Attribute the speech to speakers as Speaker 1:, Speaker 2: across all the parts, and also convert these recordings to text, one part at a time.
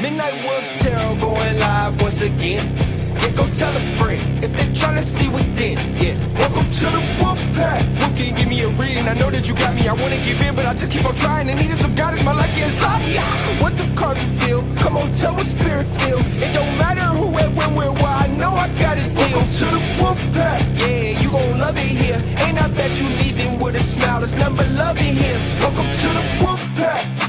Speaker 1: Midnight Wolf Tarot going live once again. Yeah, go tell a friend if they're trying to see within. Yeah, welcome to the Wolf Pack. You can give me a reading. I know that you got me. I wanna give in, but I just keep on trying. And needing some guidance. My life gets sloppy. What the cards reveal? Come on, tell what spirit feel. It don't matter who, where, when, where, why. I know I got it. Welcome to the Wolf Pack. Yeah, you gon' love it here. And I bet you leaving with a smile. It's nothing but love in here. Welcome to the Wolf Pack.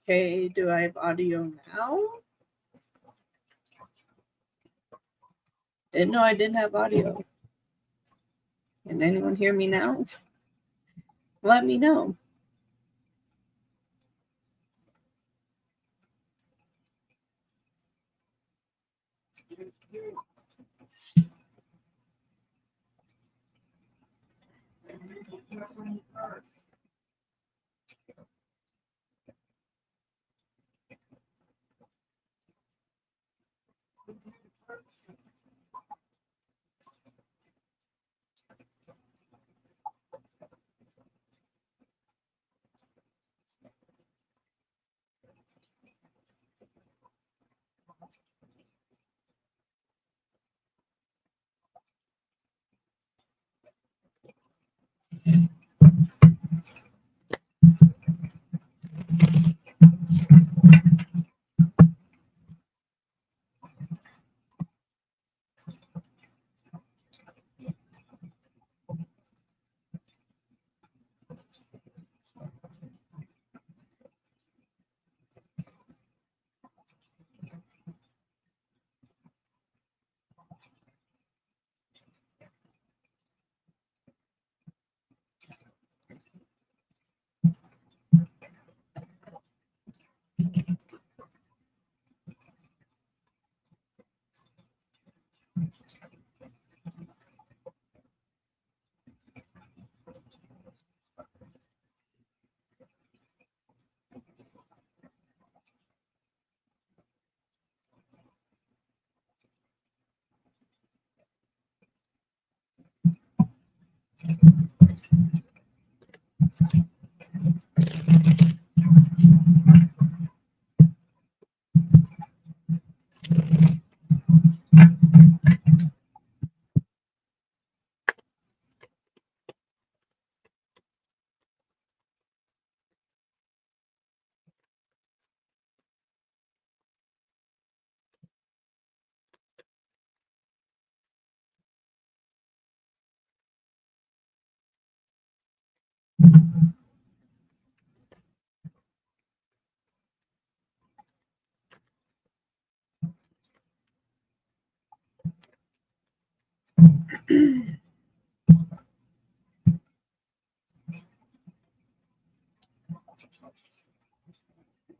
Speaker 2: Okay, do I have audio now? Didn't know I didn't have audio. Can anyone hear me now? Let me know.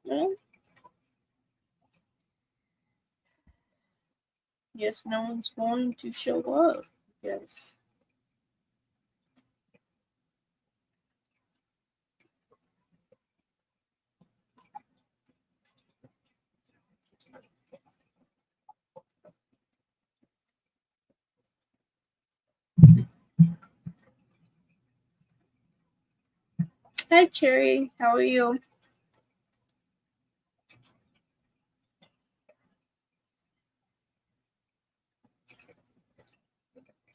Speaker 2: Well, guess no one's going to show up. Yes. Hi, Cherry. How are you?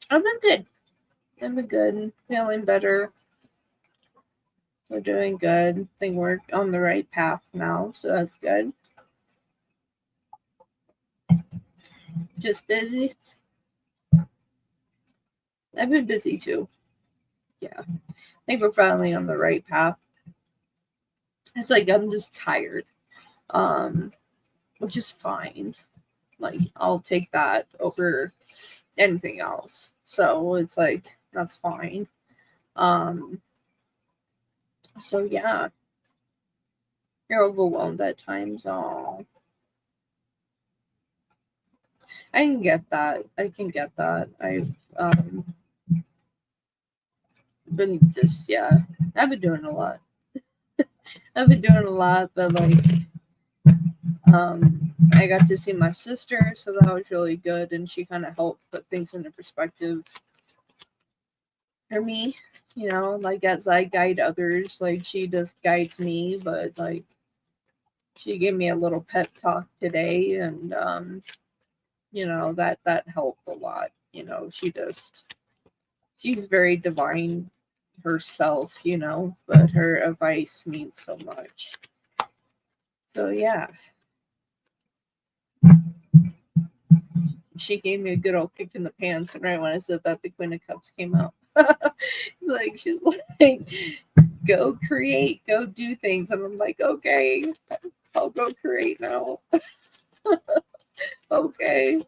Speaker 2: I've been good. I've been good. Feeling better. So doing good. I think we're on the right path now, so that's good. Just busy. I've been busy too. Yeah. I think we're finally on the right path. It's like I'm just tired. Which is fine. Like I'll take that over anything else. So it's like that's fine. Um so yeah. You're overwhelmed at times. Oh, I can get that. I can get that. I've been just yeah. I've been doing a lot. I've been doing a lot, but like I got to see my sister, so that was really good, and she kind of helped put things into perspective for me. You know, like as I guide others, like she just guides me, but like she gave me a little pep talk today, and you know that helped a lot. You know, she's very divine herself, you know, but her advice means so much. So yeah, she gave me a good old kick in the pants, and right when I said that, the Queen of Cups came out. Like she's like, "Go create, go do things," and I'm like, "Okay, I'll go create now." Okay,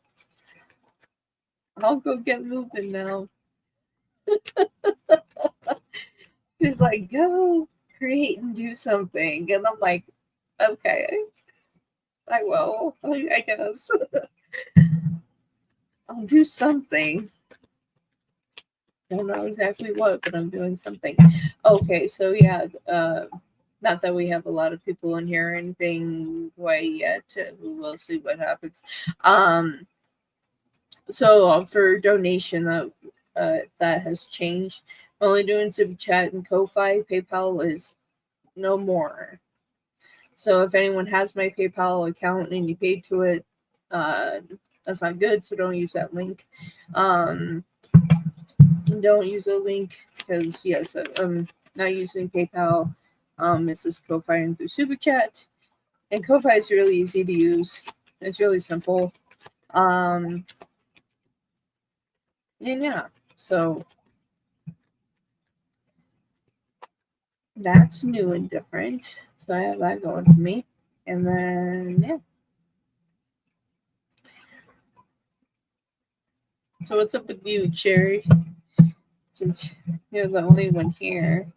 Speaker 2: I'll go get moving now. She's like, "Go create and do something," and I'm like, "Okay, I will. I guess I'll do something." Don't know exactly what, but I'm doing something. Okay, so yeah, not that we have a lot of people in here or anything quite yet. We will see what happens. Um, so for donation, that has changed. Only doing Super Chat and Ko-fi. PayPal is no more. So if anyone has my PayPal account and you paid to it, that's not good. So don't use that link. Don't use a link because yes, I'm not using PayPal. It's just Ko-fi and through Super Chat, and Ko-fi is really easy to use. It's really simple. And yeah, so that's new and different. So I have that going for me, and then yeah. So what's up with you, Cherry? Since you're the only one here.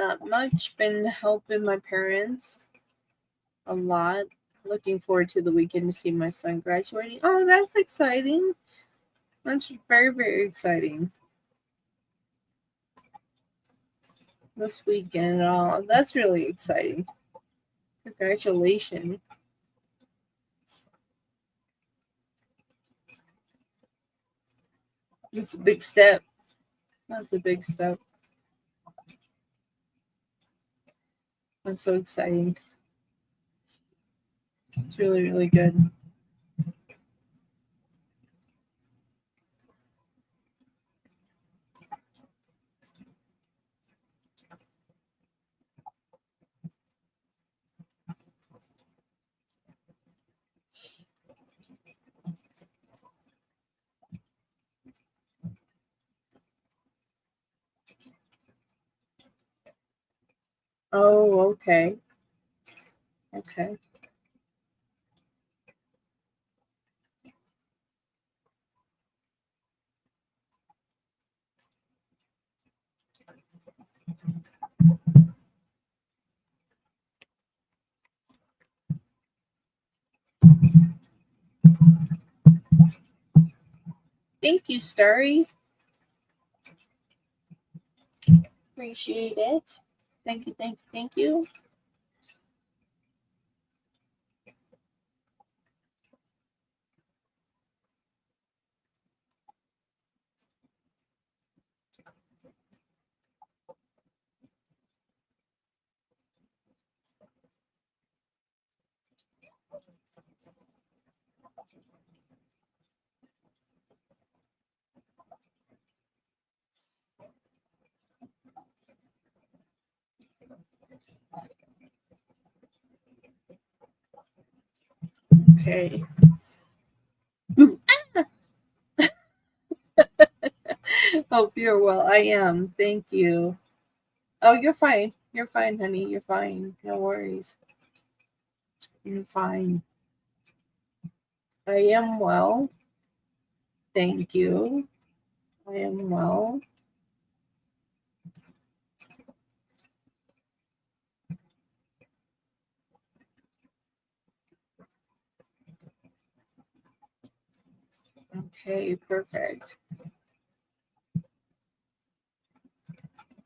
Speaker 2: Not much. Been helping my parents a lot. Looking forward to the weekend to see my son graduating. Oh, that's exciting. That's very, very exciting. This weekend. Oh, that's really exciting. Congratulations. That's a big step. That's a big step. That's so exciting. It's really, really good. Oh, okay. Okay. Thank you, Starry. Appreciate it. Thank you, thank you, thank you. Okay. Hope you're well. I am. Thank you. Oh, you're fine. You're fine, honey. You're fine. No worries. You're fine. I am well. Thank you. I am well. Okay, perfect.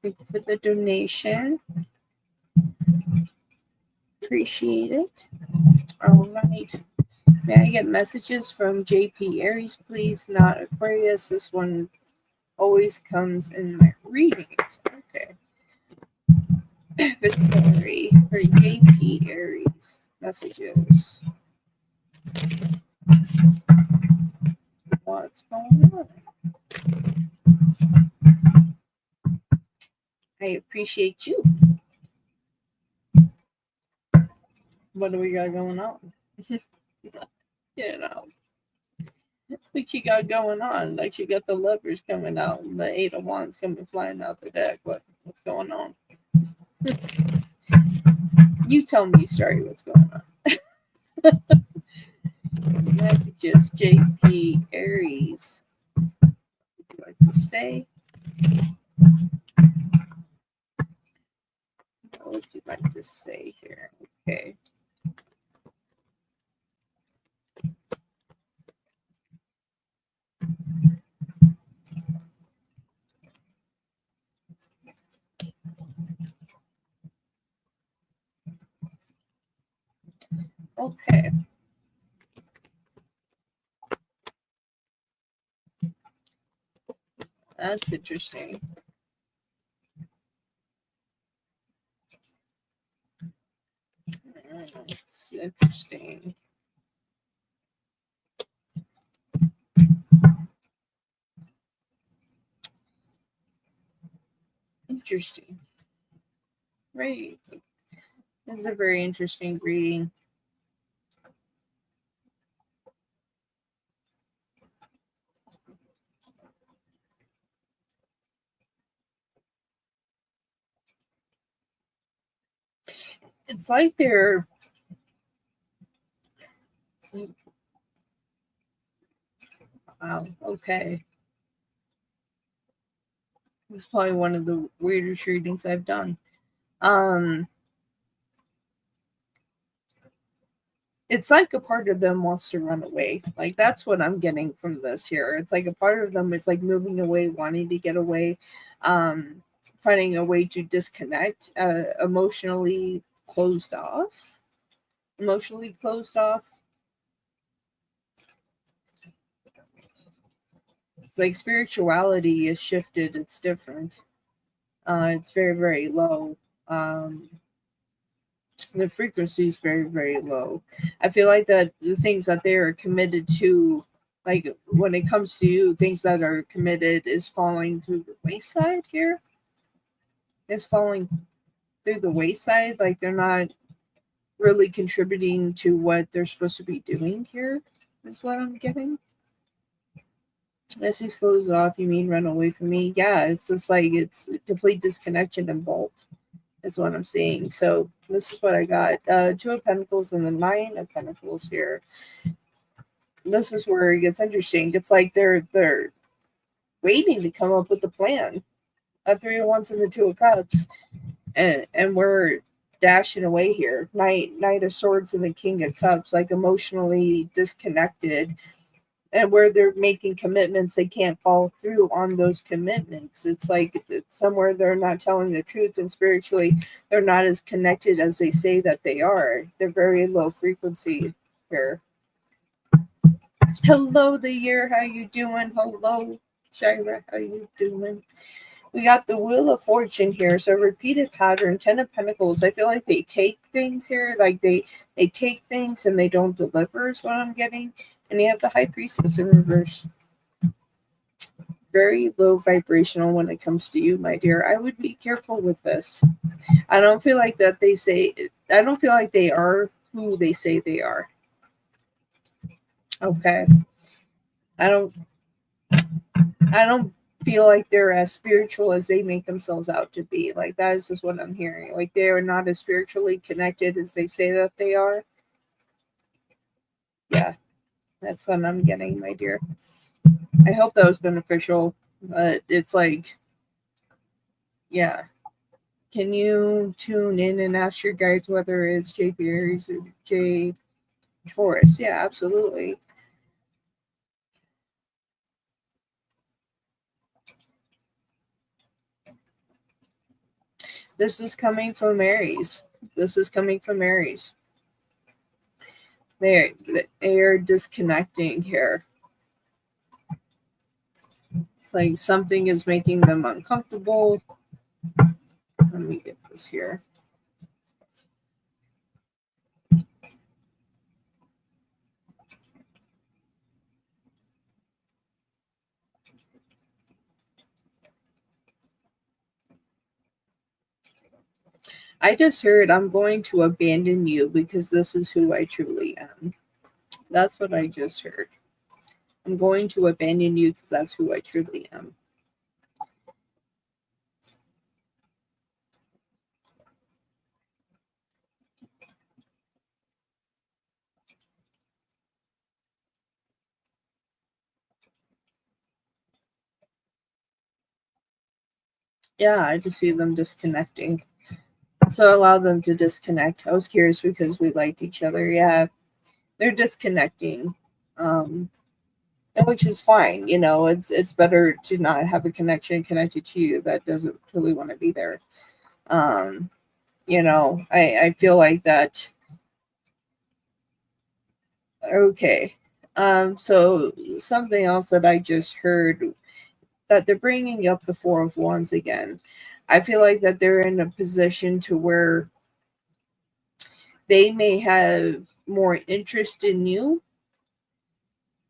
Speaker 2: Thank you for the donation. Appreciate it. All right. May I get messages from JP Aries, please? Not Aquarius. This one always comes in my readings. Okay. Victory for JP Aries. Messages. What's going on? I appreciate you. What do we got going on? You know, what you got going on? Like you got the lovers coming out and the Eight of Wands coming flying out the deck. What's going on? You tell me, sorry, what's going on? Messages, JP Aries. What would you like to say? What would you like to say here? Okay. Okay. That's interesting. It's interesting. Interesting. Right. This is a very interesting reading. It's like they're wow, okay. This is probably one of the weirdest readings I've done. It's like a part of them wants to run away. Like that's what I'm getting from this here. It's like a part of them is like moving away, wanting to get away, finding a way to disconnect, emotionally closed off. Emotionally closed off. It's like spirituality is shifted. It's different. It's very, very low. The frequency is very, very low. I feel like that the things that they are committed to, like when it comes to you, things that are committed is falling through the wayside here. It's falling through the wayside. Like they're not really contributing to what they're supposed to be doing here, is what I'm getting. As he's closed off, you mean run away from me? Yeah, it's just like it's a complete disconnection and bolt is what I'm seeing. So this is what I got. Two of Pentacles and the Nine of Pentacles here. This is where it gets interesting. It's like they're waiting to come up with a plan. A Three of Wands and the Two of Cups. And we're dashing away here. Knight of Swords and the King of Cups, like emotionally disconnected. And where they're making commitments, they can't follow through on those commitments. It's like somewhere they're not telling the truth, and spiritually they're not as connected as they say that they are. They're very low frequency here. Hello, the year. How you doing? Hello, Shira. How you doing? We got the Wheel of Fortune here. So repeated pattern, Ten of Pentacles. I feel like they take things here, like they take things and they don't deliver is what I'm getting. And you have the High Priestess in reverse. Very low vibrational when it comes to you, my dear. I would be careful with this. I don't feel like that I don't feel like they are who they say they are. Okay. I don't feel like they're as spiritual as they make themselves out to be. Like that is just what I'm hearing. Like they are not as spiritually connected as they say that they are. Yeah. That's what I'm getting, my dear. I hope that was beneficial. But it's like, yeah. Can you tune in and ask your guides whether it's J Aries or J Taurus? Yeah, absolutely. This is coming from Aries. This is coming from Aries. They are disconnecting here. It's like something is making them uncomfortable. Let me get this here. I just heard I'm going to abandon you because this is who I truly am. That's what I just heard. I'm going to abandon you because that's who I truly am. Yeah, I just see them disconnecting. So allow them to disconnect. I was curious because we liked each other. Yeah, they're disconnecting. Which is fine, you know, it's better to not have a connection connected to you that doesn't really want to be there. You know, I feel like that. Okay. So something else that I just heard, that they're bringing up the Four of Wands again. I feel like that they're in a position to where they may have more interest in you,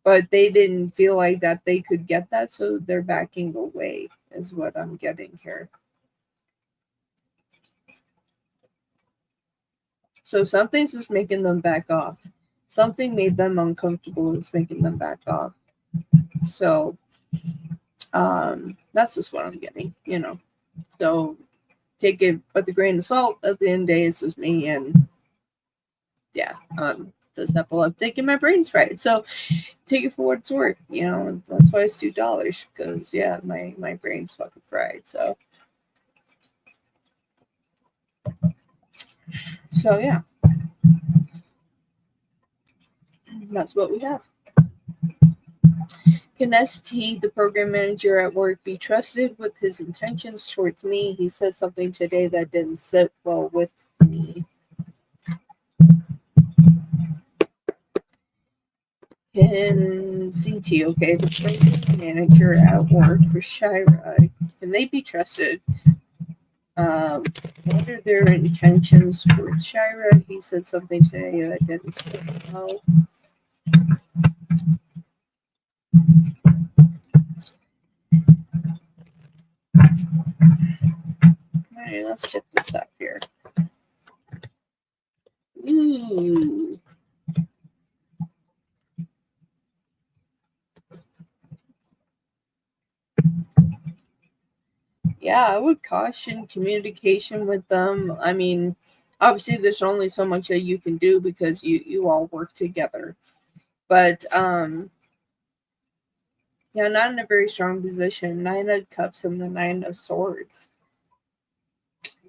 Speaker 2: but they didn't feel like that they could get that, so they're backing away, is what I'm getting here. So something's just making them back off. Something made them uncomfortable. It's making them back off. So that's just what I'm getting, you know. So take it with a grain of salt. At the end of the day, it's just me, and yeah, this apple up taking my brains fried. So take it for what it's worth, you know. That's why it's $2, because yeah, my brain's fucking fried. So So yeah, that's what we have. Can ST, the program manager at work, be trusted with his intentions towards me? He said something today that didn't sit well with me. Can CT, okay, the program manager at work for Shira, can they be trusted? What are their intentions towards Shira? He said something today that didn't sit well. Alright, let's check this up here. Ooh. Yeah, I would caution communication with them. I mean, obviously there's only so much that you can do because you all work together. But yeah, not in a very strong position. 9 of Cups and the 9 of Swords.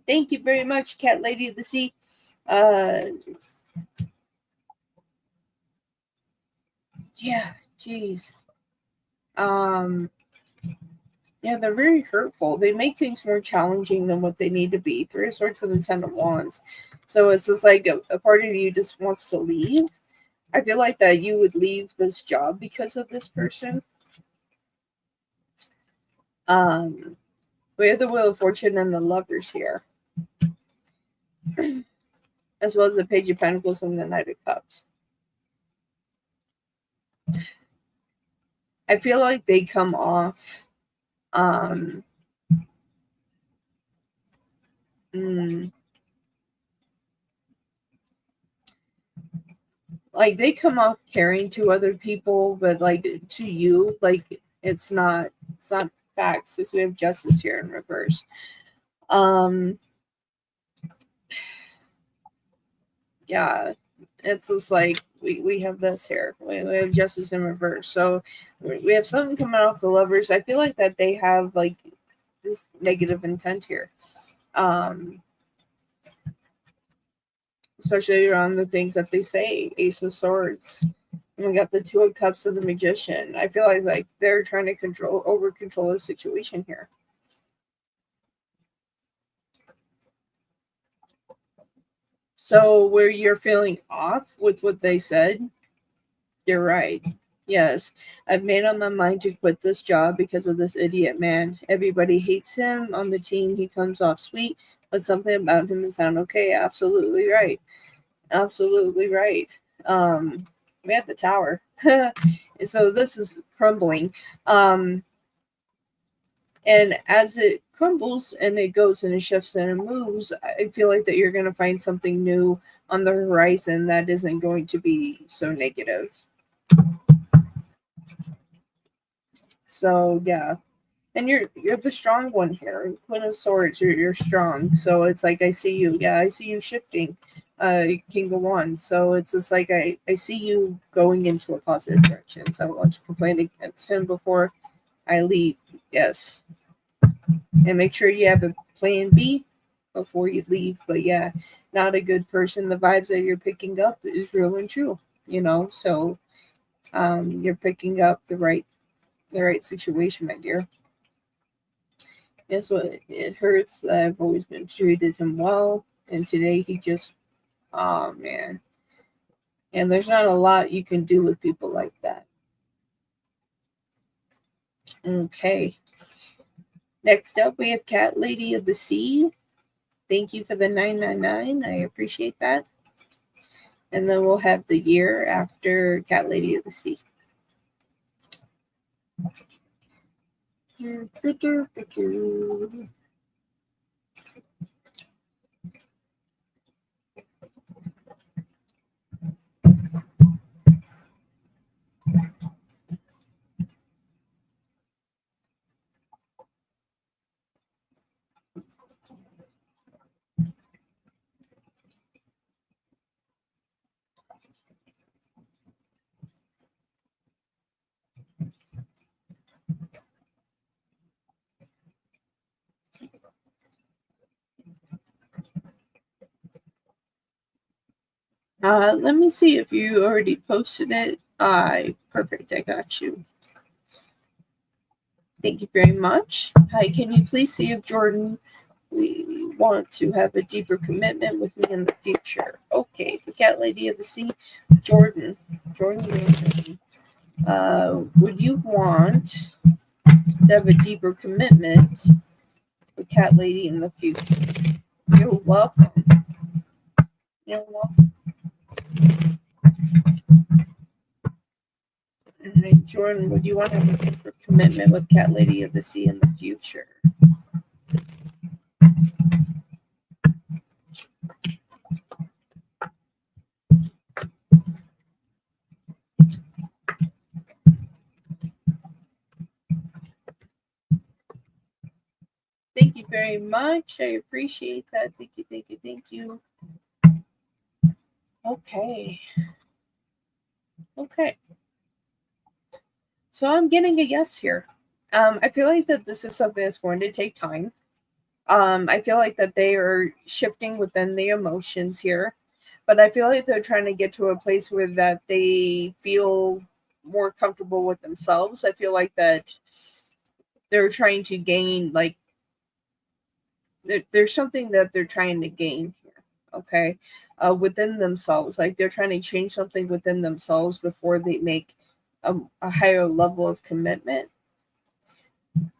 Speaker 2: Thank you very much, Cat Lady of the Sea. Yeah, jeez. Yeah, they're very hurtful. They make things more challenging than what they need to be. 3 of Swords and the 10 of Wands. So it's just like a part of you just wants to leave. I feel like that you would leave this job because of this person. We have the Wheel of Fortune and the Lovers here, as well as the Page of Pentacles and the Knight of Cups. I feel like they come off like they come off caring to other people, but like to you, like it's not facts, because we have Justice here in reverse. Yeah, it's just like we have this here. We have Justice in reverse. So we have something coming off the Lovers. I feel like that they have like this negative intent here. Especially around the things that they say. Ace of Swords. And we got the 2 of Cups and the Magician. I feel like they're trying to over control the situation here. So where you're feeling off with what they said, you're right. Yes, I've made up my mind to quit this job because of this idiot man. Everybody hates him on the team. He comes off sweet, but something about him is not okay. Absolutely right. Absolutely right. We have the Tower. So this is crumbling. And as it crumbles and it goes and it shifts and it moves, I feel like that you're going to find something new on the horizon that isn't going to be so negative. So yeah, and you're the strong one here. Queen of Swords, you're strong. So it's like I see you. Yeah, I see you shifting. King of Wands. So it's just like I see you going into a positive direction. So I want to complain against him before I leave. Yes. And make sure you have a plan B before you leave. But yeah, not a good person. The vibes that you're picking up is real and true. So you're picking up the right situation, my dear. Guess what? It hurts that I've always been treated him well, and today he just, oh man. And there's not a lot you can do with people like that. Okay. Next up, we have Cat Lady of the Sea. Thank you for the 999. I appreciate that. And then we'll have the year after Cat Lady of the Sea. Let me see if you already posted it. Perfect. I got you. Thank you very much. Hi, can you please see if Jordan we want to have a deeper commitment with me in the future? Okay, for Cat Lady of the Sea, Jordan, would you want to have a deeper commitment with Cat Lady in the future? You're welcome. You're welcome. All right, Jordan, would you want to have a deeper commitment with Cat Lady of the Sea in the future? Thank you very much. I appreciate that. Thank you, thank you, thank you. Okay. Okay. So I'm getting a yes here. I feel like that this is something that's going to take time. I feel like that they are shifting within the emotions here, but I feel like they're trying to get to a place where that they feel more comfortable with themselves. I feel like that they're trying to gain like there's something that they're trying to gain here, okay, within themselves. Like they're trying to change something within themselves before they make a higher level of commitment.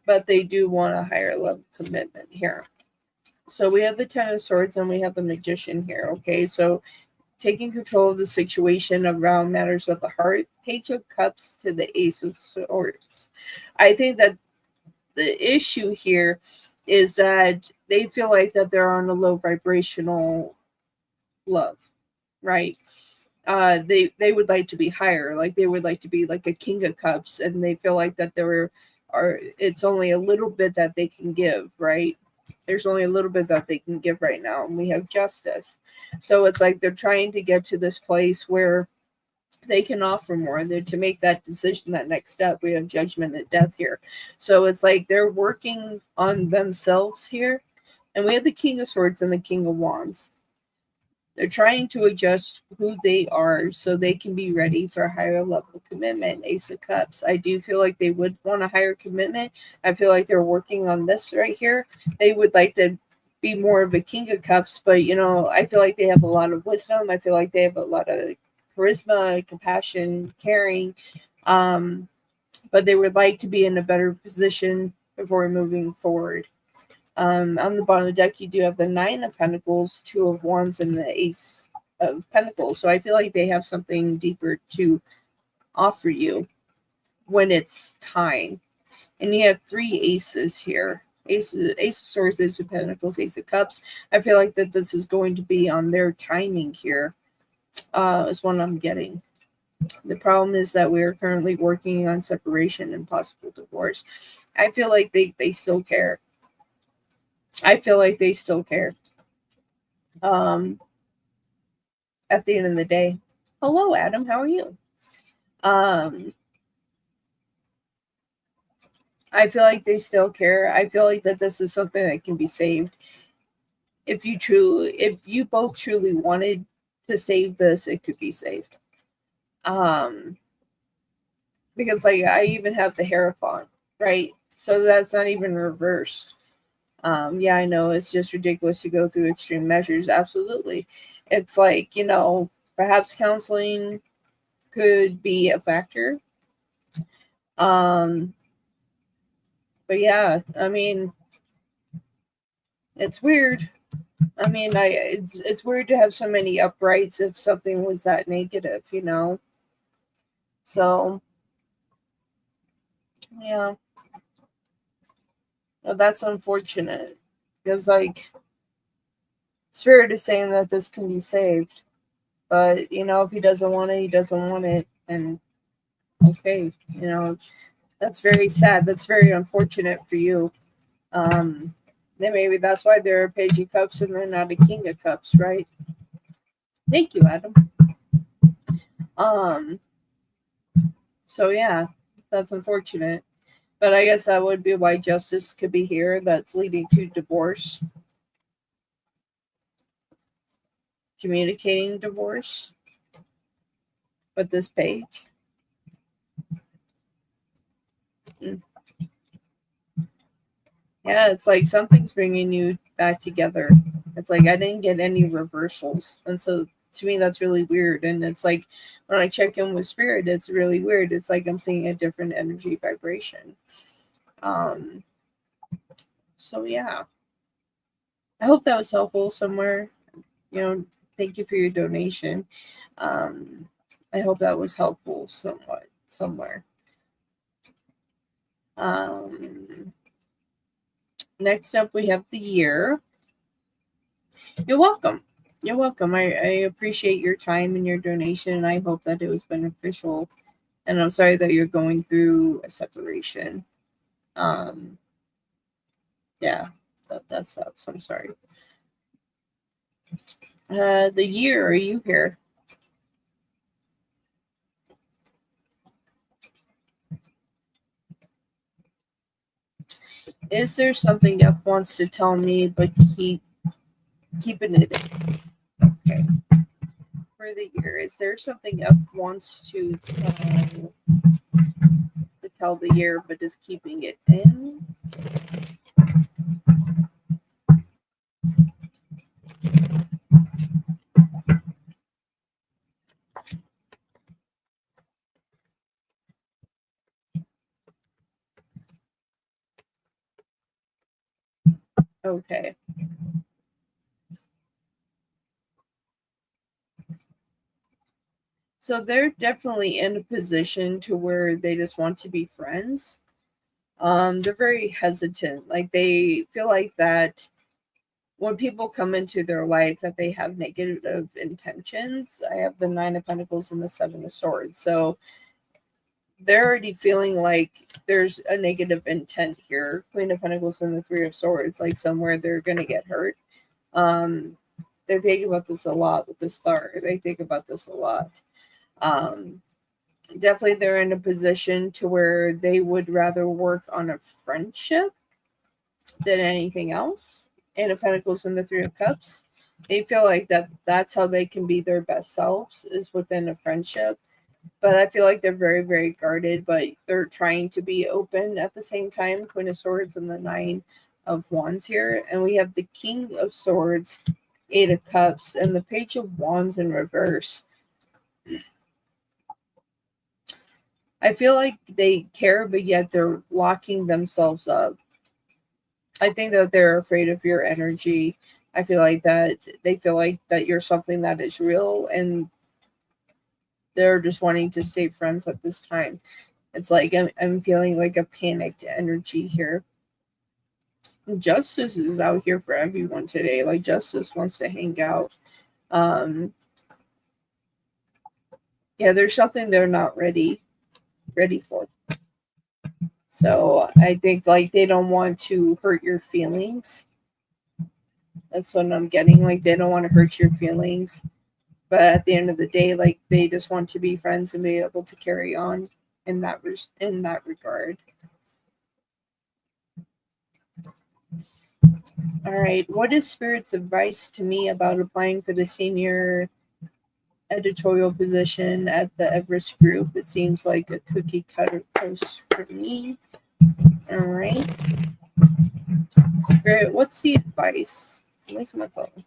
Speaker 2: But they do want a higher level commitment here. So we have the Ten of Swords and we have the Magician here, okay? So taking control of the situation around matters of the heart, Page of Cups to the Ace of Swords. I think that the issue here is that they feel like that they're on a low vibrational love, right? They would like to be higher, like they would like to be like a King of Cups, and they feel like that it's only a little bit that they can give, right? There's only a little bit that they can give right now, and we have Justice. So it's like they're trying to get to this place where they can offer more. They're to make that decision, that next step. We have Judgment and Death here. So it's like they're working on themselves here. And we have the King of Swords and the King of Wands. They're trying to adjust who they are so they can be ready for a higher level commitment. Ace of Cups. I do feel like they would want a higher commitment. I feel like they're working on this right here. They would like to be more of a King of Cups, but I feel like they have a lot of wisdom. I feel like they have a lot of charisma, compassion, caring. But they would like to be in a better position before moving forward. On the bottom of the deck, you do have the Nine of Pentacles, Two of Wands, and the Ace of Pentacles. So I feel like they have something deeper to offer you when it's time. And you have three aces here. Ace of Swords, Ace of Pentacles, Ace of Cups. I feel like that this is going to be on their timing here. Is what I'm getting. The problem is that we are currently working on separation and possible divorce. I feel like they still care. I feel like they still care. At the end of the day. Hello, Adam. How are you? I feel like they still care. I feel like that this is something that can be saved. If you both truly wanted to save this, it could be saved. Because like I even have the Hierophant, right? So that's not even reversed. Yeah, I know it's just ridiculous to go through extreme measures. Absolutely. It's like, perhaps counseling could be a factor. But yeah, I mean, it's weird. I mean, it's weird to have so many uprights if something was that negative, So, yeah. Well, that's unfortunate because, like, Spirit is saying that this can be saved, but if he doesn't want it, he doesn't want it, and okay, that's very sad. That's very unfortunate for you. Then maybe that's why they're a Page of Cups and they're not a King of Cups, right? Thank you, Adam. So yeah, that's unfortunate. But I guess that would be why Justice could be here. That's leading to divorce. Communicating divorce. But this page. Yeah, it's like something's bringing you back together. It's like I didn't get any reversals. And so to me, that's really weird. And it's like when I check in with spirit, it's really weird. It's like I'm seeing a different energy vibration. So yeah, I hope that was helpful somewhere. Thank you for your donation. I hope that was helpful somewhere. Next up, we have the year. You're welcome. You're welcome. I appreciate your time and your donation, and I hope that it was beneficial. And I'm sorry that you're going through a separation. Yeah, that sucks. I'm sorry. The year, are you here? Is there something F wants to tell me, but keeping it in? Okay. For the year, is there something F wants to tell the year, but is keeping it in? Okay. So they're definitely in a position to where they just want to be friends. They're very hesitant. Like they feel like that when people come into their life that they have negative intentions. I have the 9 of Pentacles and the 7 of Swords. So they're already feeling like there's a negative intent here. Queen of Pentacles and the 3 of Swords, like somewhere they're going to get hurt. They think about this a lot with the Star. They think about this a lot. Definitely they're in a position to where they would rather work on a friendship than anything else. And of Pentacles and the 3 of Cups, they feel like that's how they can be their best selves, is within a friendship. But I feel like they're very, very guarded, but they're trying to be open at the same time. Queen of Swords and the 9 of Wands here. And we have the King of Swords, 8 of Cups, and the Page of Wands in reverse. I feel like they care, but yet they're locking themselves up. I think that they're afraid of your energy. I feel like that they feel like that you're something that is real, and they're just wanting to stay friends at this time. It's like I'm feeling like a panicked energy here. Justice is out here for everyone today. Like Justice wants to hang out. Yeah, there's something they're not ready for. So I think like they don't want to hurt your feelings. That's what I'm getting. Like they don't want to hurt your feelings. But at the end of the day, like they just want to be friends and be able to carry on in that regard. All right. What is Spirit's advice to me about applying for the senior editorial position at the Everest Group? It seems like a cookie cutter post for me. All right. Spirit, what's the advice? Where's my phone?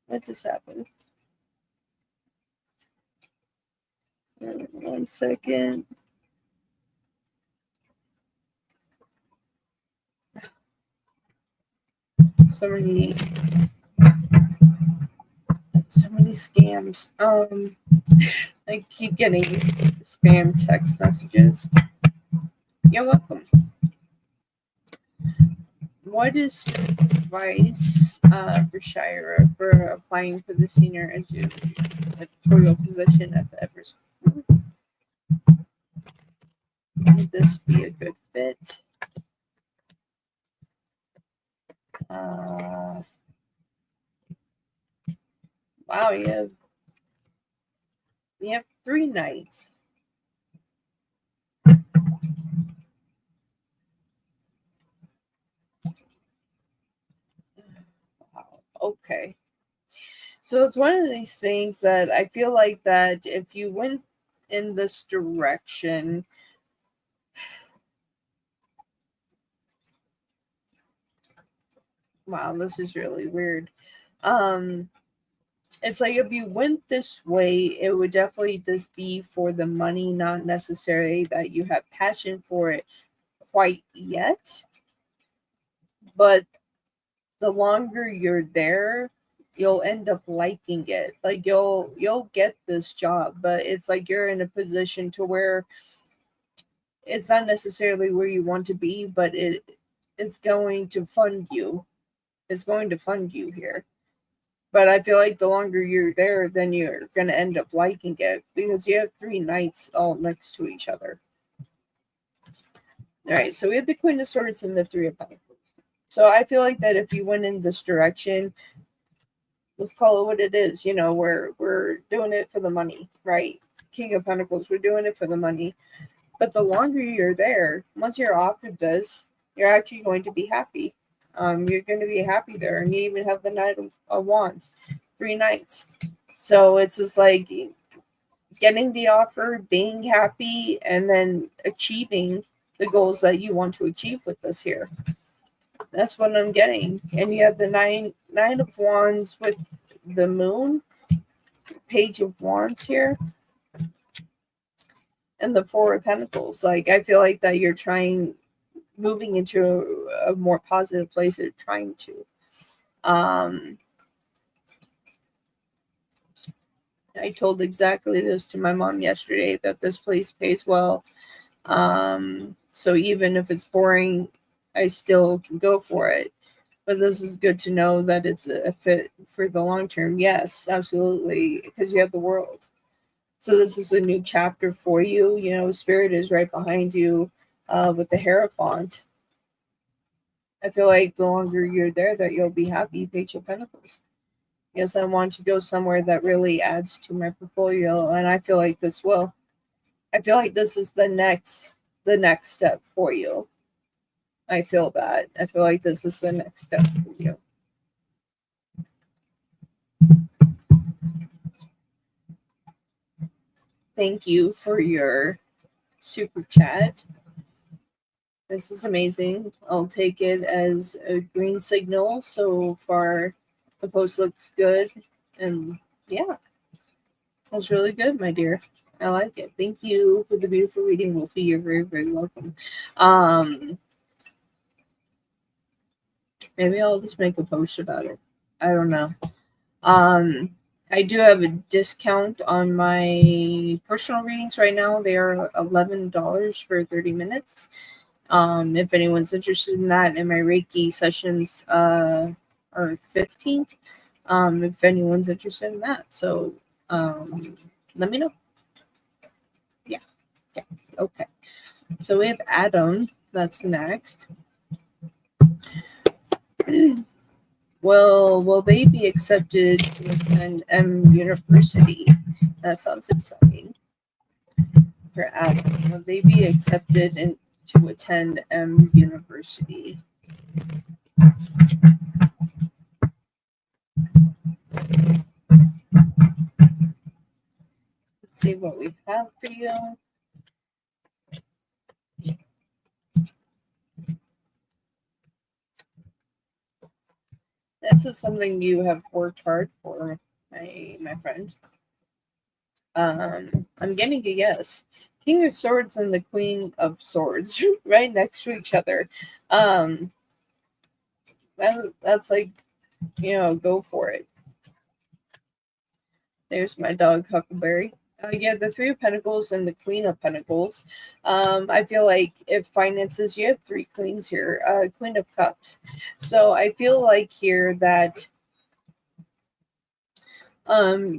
Speaker 2: What just happened? 1 second. So many scams. I keep getting spam text messages. You're welcome. What is advice for Shira for applying for the senior editorial position at the Everest Group? Would this be a good fit? Wow, you have 3 nights. Wow. Okay. So it's one of these things that I feel like that if you went in this direction, wow, this is really weird. It's like if you went this way, it would definitely just be for the money, not necessarily that you have passion for it quite yet. But the longer you're there, you'll end up liking it. Like you'll get this job, but it's like you're in a position to where it's not necessarily where you want to be, but it's going to fund you. It's going to fund you here. But I feel like the longer you're there, then you're going to end up liking it because you have 3 knights all next to each other. All right, so we have the Queen of Swords and the Three of Pentacles. So I feel like that if you went in this direction, let's call it what it is. You know, we're doing it for the money, right? King of Pentacles, we're doing it for the money. But the longer you're there, once you're offered this, you're actually going to be happy. You're going to be happy there, and you even have the Knight of Wands, 3 knights. So it's just like getting the offer, being happy, and then achieving the goals that you want to achieve with this here. That's what I'm getting. And you have the Nine of Wands with the Moon, Page of Wands here, and the Four of Pentacles. Like I feel like that you're moving into a more positive place. You're trying to. I told exactly this to my mom yesterday, that this place pays well. So even if it's boring, I still can go for it. But this is good to know that it's a fit for the long term. Yes, absolutely, because you have the World. So this is a new chapter for you. You know, Spirit is right behind you with the Hierophant. I feel like the longer you're there, that you'll be happy. Page of Pentacles. Yes, I want to go somewhere that really adds to my portfolio, and I feel like this will. I feel like this is the next step for you. I feel that. I feel like this is the next step for you. Thank you for your super chat. This is amazing. I'll take it as a green signal. So far, the post looks good. And yeah, that's really good, my dear. I like it. Thank you for the beautiful reading, Wolfie. You're very, very welcome. Maybe I'll just make a post about it. I don't know. I do have a discount on my personal readings right now. They are $11 for 30 minutes. If anyone's interested in that, and my Reiki sessions are $15. If anyone's interested in that, so let me know. Yeah. Okay. So we have Adam. That's next. Will they be accepted within M University? That sounds exciting. For Adam, will they be accepted to attend M University? Let's see what we have for you. This is something you have worked hard for, my friend. I'm getting a yes. King of Swords and the Queen of Swords right next to each other. That's like, go for it. There's my dog Huckleberry. Yeah, the Three of Pentacles and the Queen of Pentacles. I feel like if finances, you have 3 queens here. Queen of Cups. So I feel like here that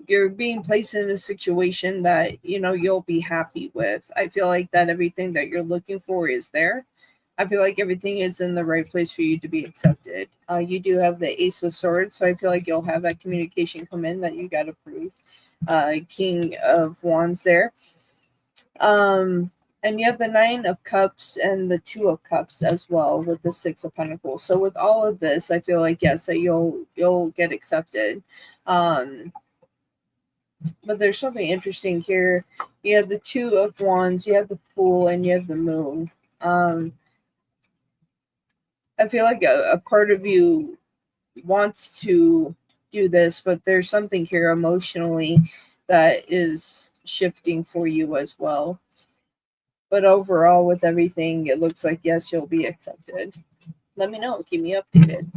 Speaker 2: you're being placed in a situation that you'll be happy with. I feel like that everything that you're looking for is there. I feel like everything is in the right place for you to be accepted. You do have the Ace of Swords, so I feel like you'll have that communication come in that you got approved. King of Wands there. And you have the Nine of Cups and the Two of Cups as well with the Six of Pentacles. So with all of this, I feel like yes, that you'll get accepted. Um, but there's something interesting here. You have the Two of Wands, you have the Fool, and you have the Moon. I feel like a part of you wants to do this, but there's something here emotionally that is shifting for you as well. But overall, with everything, it looks like yes, you'll be accepted. Let me know. Keep me updated.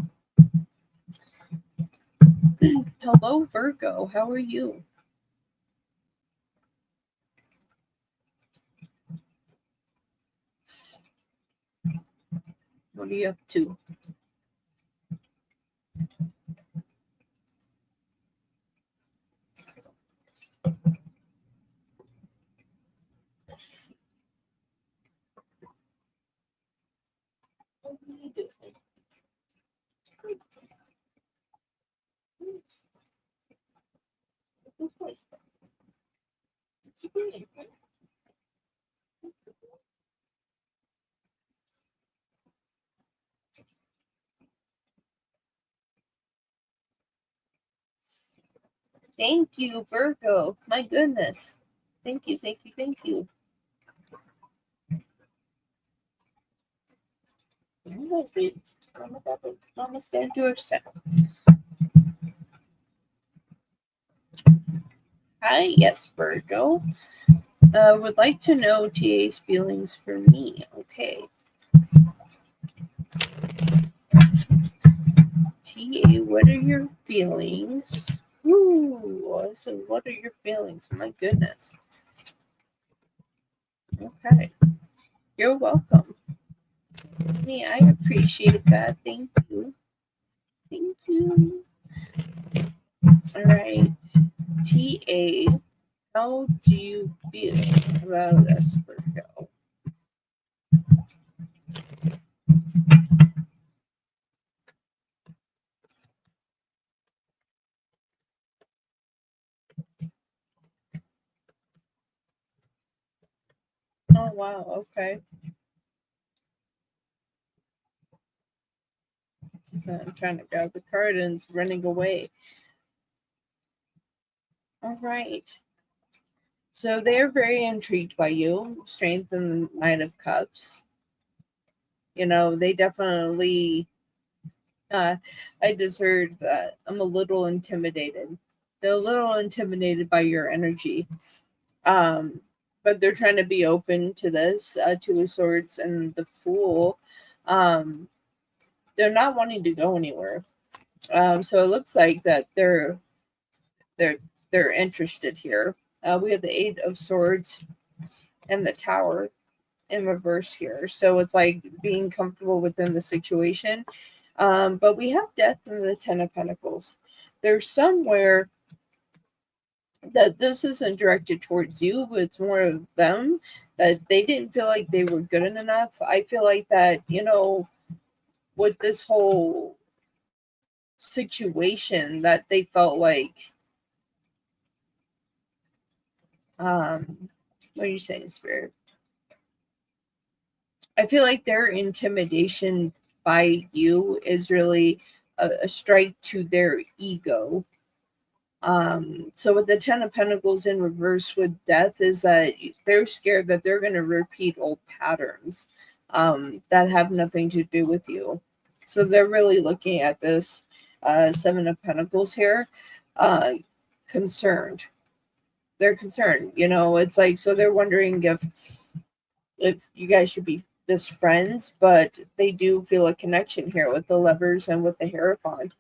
Speaker 2: Hello, Virgo. How are you? What are you up to? What are you doing? Thank you, Virgo. My goodness. Thank you, thank you, thank you. Namaste, Dorset. Hi, yes, Virgo. Would like to know TA's feelings for me. Okay. TA, what are your feelings? Ooh, so what are your feelings? My goodness. Okay. You're welcome. Me, I appreciate that. Thank you. Thank you. All right. TA, how do you feel about us, Virgo? Oh, wow. Okay. So I'm trying to grab the card and it's running away. All right. So they're very intrigued by you. Strength and the Knight of Cups. You know, they definitely. I just heard that I'm a little intimidated. They're a little intimidated by your energy. But they're trying to be open to this. Two of Swords and the Fool. They're not wanting to go anywhere. So it looks like that they're they're interested here. We have the Eight of Swords and the Tower in reverse here. So it's like being comfortable within the situation. But we have Death and the Ten of Pentacles. There's somewhere that this isn't directed towards you, but it's more of them, that they didn't feel like they were good enough. I feel like that, you know, with this whole situation, that they felt like, what are you saying, Spirit? I feel like their intimidation by you is really a strike to their ego. So with the Ten of Pentacles in reverse with Death is that they're scared that they're going to repeat old patterns that have nothing to do with you. So they're really looking at this Seven of Pentacles here, concerned. They're concerned, you know. It's like, so they're wondering if you guys should be just friends, but they do feel a connection here with the Lovers and with the Hierophant.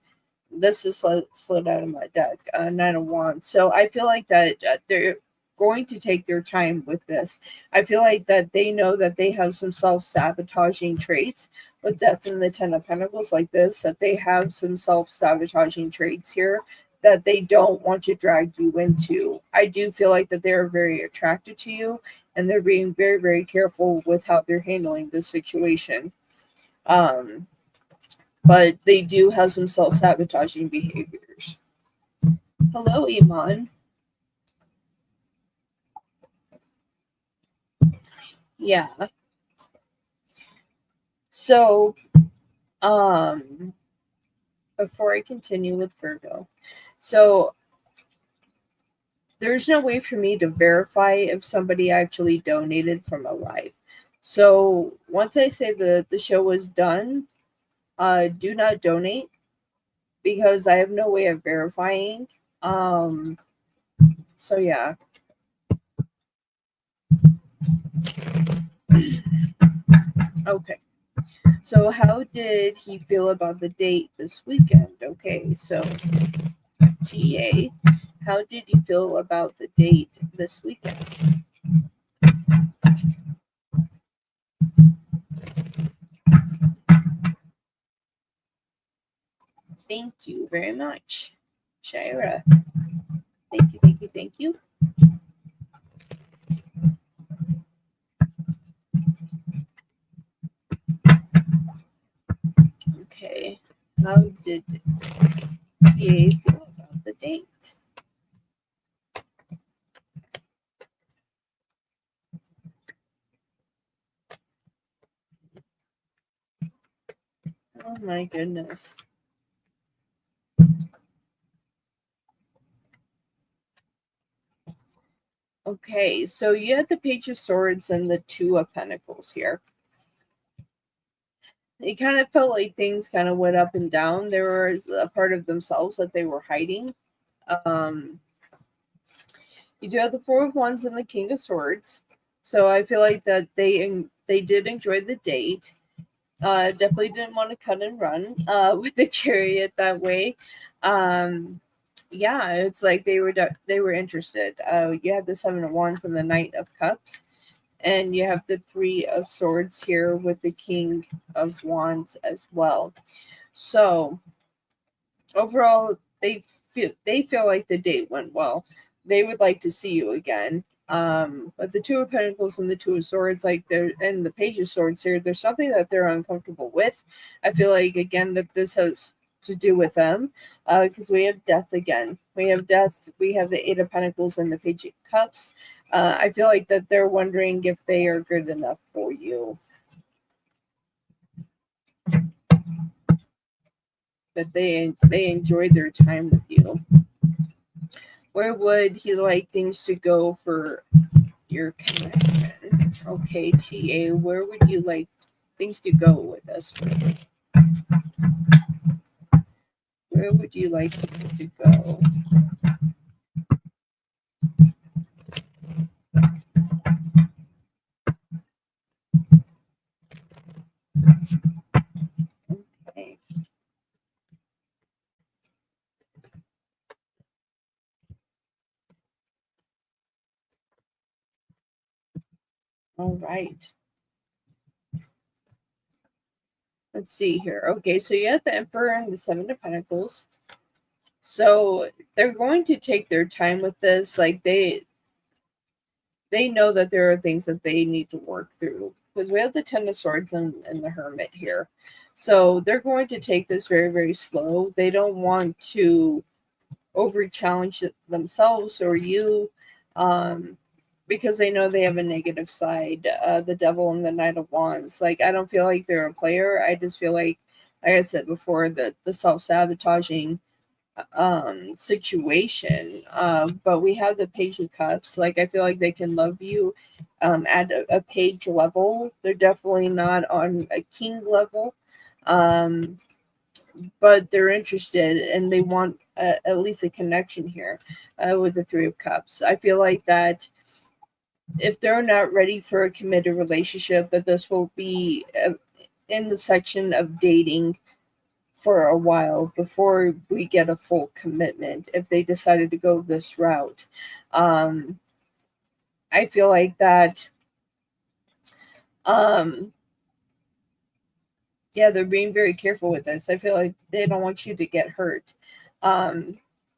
Speaker 2: This is slid out of my deck, Nine of Wands. So I feel like that they're going to take their time with this. I feel like that they know that they have some self-sabotaging traits with Death and the Ten of Pentacles like this, that they have some self-sabotaging traits here that they don't want to drag you into. I do feel like that they're very attracted to you and they're being very, very careful with how they're handling this situation. But they do have some self-sabotaging behaviors. Hello, Iman. yeah. So, um, before I continue with Virgo, so there's no way for me to verify if somebody actually donated from a live. So once I say the show was done, do not donate because I have no way of verifying. Um, so yeah. Okay. So how did he feel about the date this weekend? Okay, so TA, how did you feel about the date this weekend? Thank you very much, Shira. Thank you, thank you, thank you. Okay, how did TA feel about the date? Oh my goodness. Okay, so you had the Page of Swords and the Two of Pentacles here. It kind of felt like things kind of went up and down. There was a part of themselves that they were hiding. Um, you do have the Four of Wands and the King of Swords, so I feel like that they did enjoy the date. Definitely didn't want to cut and run with the Chariot that way. Um, yeah, it's like they were interested. You have the Seven of Wands and the Knight of Cups, and you have the Three of Swords here with the King of Wands as well. So overall, they feel like the date went well. They would like to see you again. But the Two of Pentacles and the Two of Swords, like they're and the Page of Swords here, there's something that they're uncomfortable with. I feel like again that this has to do with them, because we have death again. We have death. We have the Eight of Pentacles and the Page of Cups. I feel like that they're wondering if they are good enough for you. But they enjoyed their time with you. Where would he like things to go for your connection? Okay, TA, where would you like things to go with us? Where would you like things to go? Okay. All right. Let's see here. Okay, so you have the Emperor and the Seven of Pentacles. So they're going to take their time with this. Like they know that there are things that they need to work through. Because we have the Ten of Swords and the Hermit here. So they're going to take this very, very slow. They don't want to over challenge themselves or you, because they know they have a negative side, the Devil and the Knight of Wands. Like I don't feel like they're a player. I just feel like I said before, that the self-sabotaging situation. But we have the Page of Cups. Like I feel like they can love you at a page level. They're definitely not on a king level. But they're interested and they want at least a connection here with the Three of Cups. I feel like that if they're not ready for a committed relationship, that this will be in the section of dating for a while before we get a full commitment if they decided to go this route. I feel like that yeah, they're being very careful with this. I feel like they don't want you to get hurt.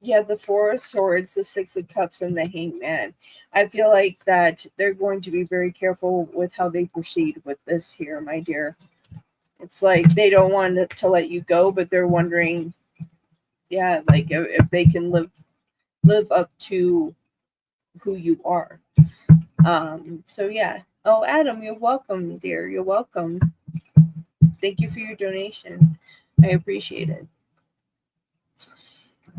Speaker 2: Yeah, the Four of Swords, the Six of Cups, and the Hangman. I feel like that they're going to be very careful with how they proceed with this here, my dear. It's like they don't want to let you go, but they're wondering, yeah, like if they can live up to who you are. So yeah, Oh, Adam, you're welcome, dear. You're welcome. Thank you for your donation. I appreciate it.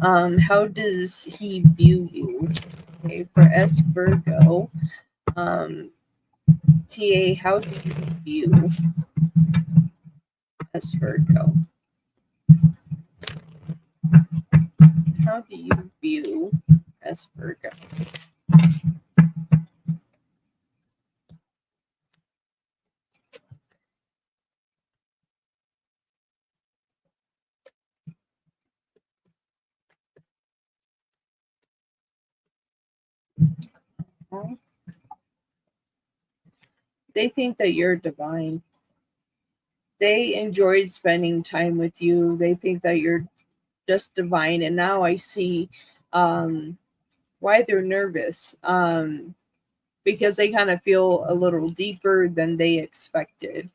Speaker 2: How does he view you? Okay, for S Virgo, um, TA, how do you view S Virgo? How do you view S Virgo? Well, they think that you're divine. They enjoyed spending time with you. They think that you're just divine. And now I see um, why they're nervous. Because they kind of feel a little deeper than they expected.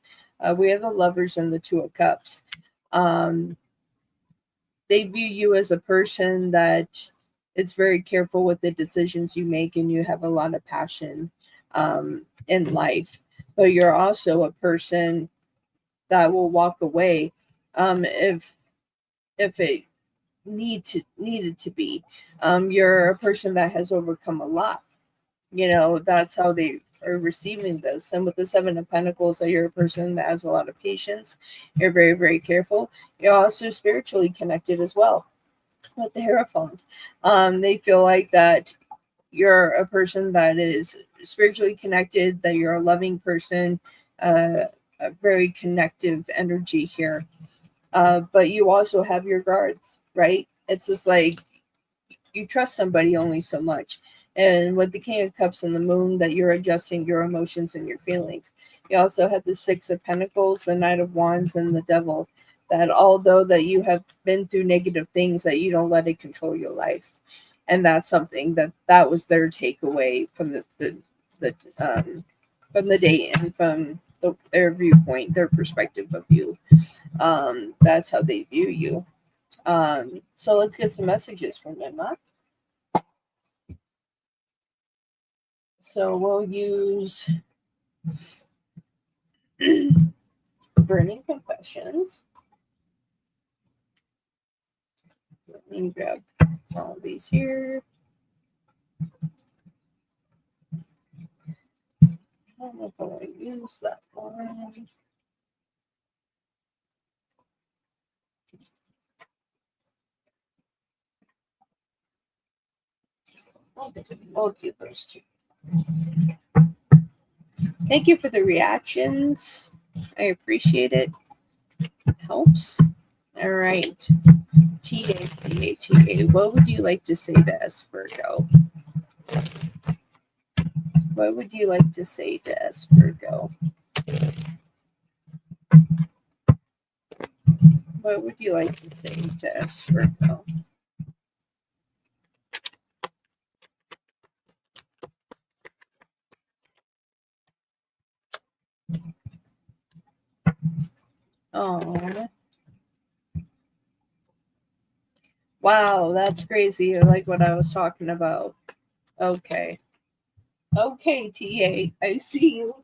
Speaker 2: We have the lovers and the two of cups. Um, they view you as a person that is very careful with the decisions you make, and you have a lot of passion in life. But you're also a person that will walk away if it needed to be. You're a person that has overcome a lot. That's how they are receiving this. And with the Seven of Pentacles, that you're a person that has a lot of patience. You're very, very careful. You're also spiritually connected as well with the Hierophant. They feel like that you're a person that is spiritually connected, that you're a loving person, a very connective energy here. But you also have your guards, right? It's just like you trust somebody only so much. And with the King of Cups and the Moon, that you're adjusting your emotions and your feelings. You also have the Six of Pentacles, the Knight of Wands, and the Devil. That although that you have been through negative things, that you don't let it control your life. And that's something that was their takeaway from from the date, and from their viewpoint, their perspective of you. That's how they view you. So let's get some messages from them, huh? So we'll use Burning Confessions. Let me grab all these here. I don't know if I want to use that one. We'll do those two. Thank you for the reactions. I appreciate it. It helps. All right. TA. What would you like to say to us, Virgo? What would you like to say to us, Virgo? What would you like to say to us, Virgo? Oh, wow, that's crazy. I like what I was talking about. Okay. Okay, TA. I see you.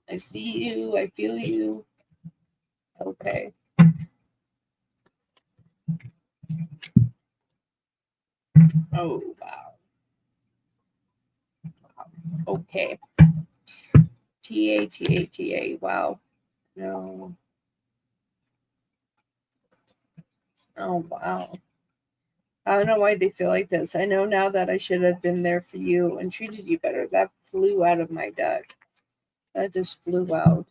Speaker 2: I see you. I feel you. Okay. Oh, wow. Okay. TA. Wow. No. Oh, wow. I don't know why they feel like this. I know now that I should have been there for you and treated you better. That flew out of my deck. That just flew out.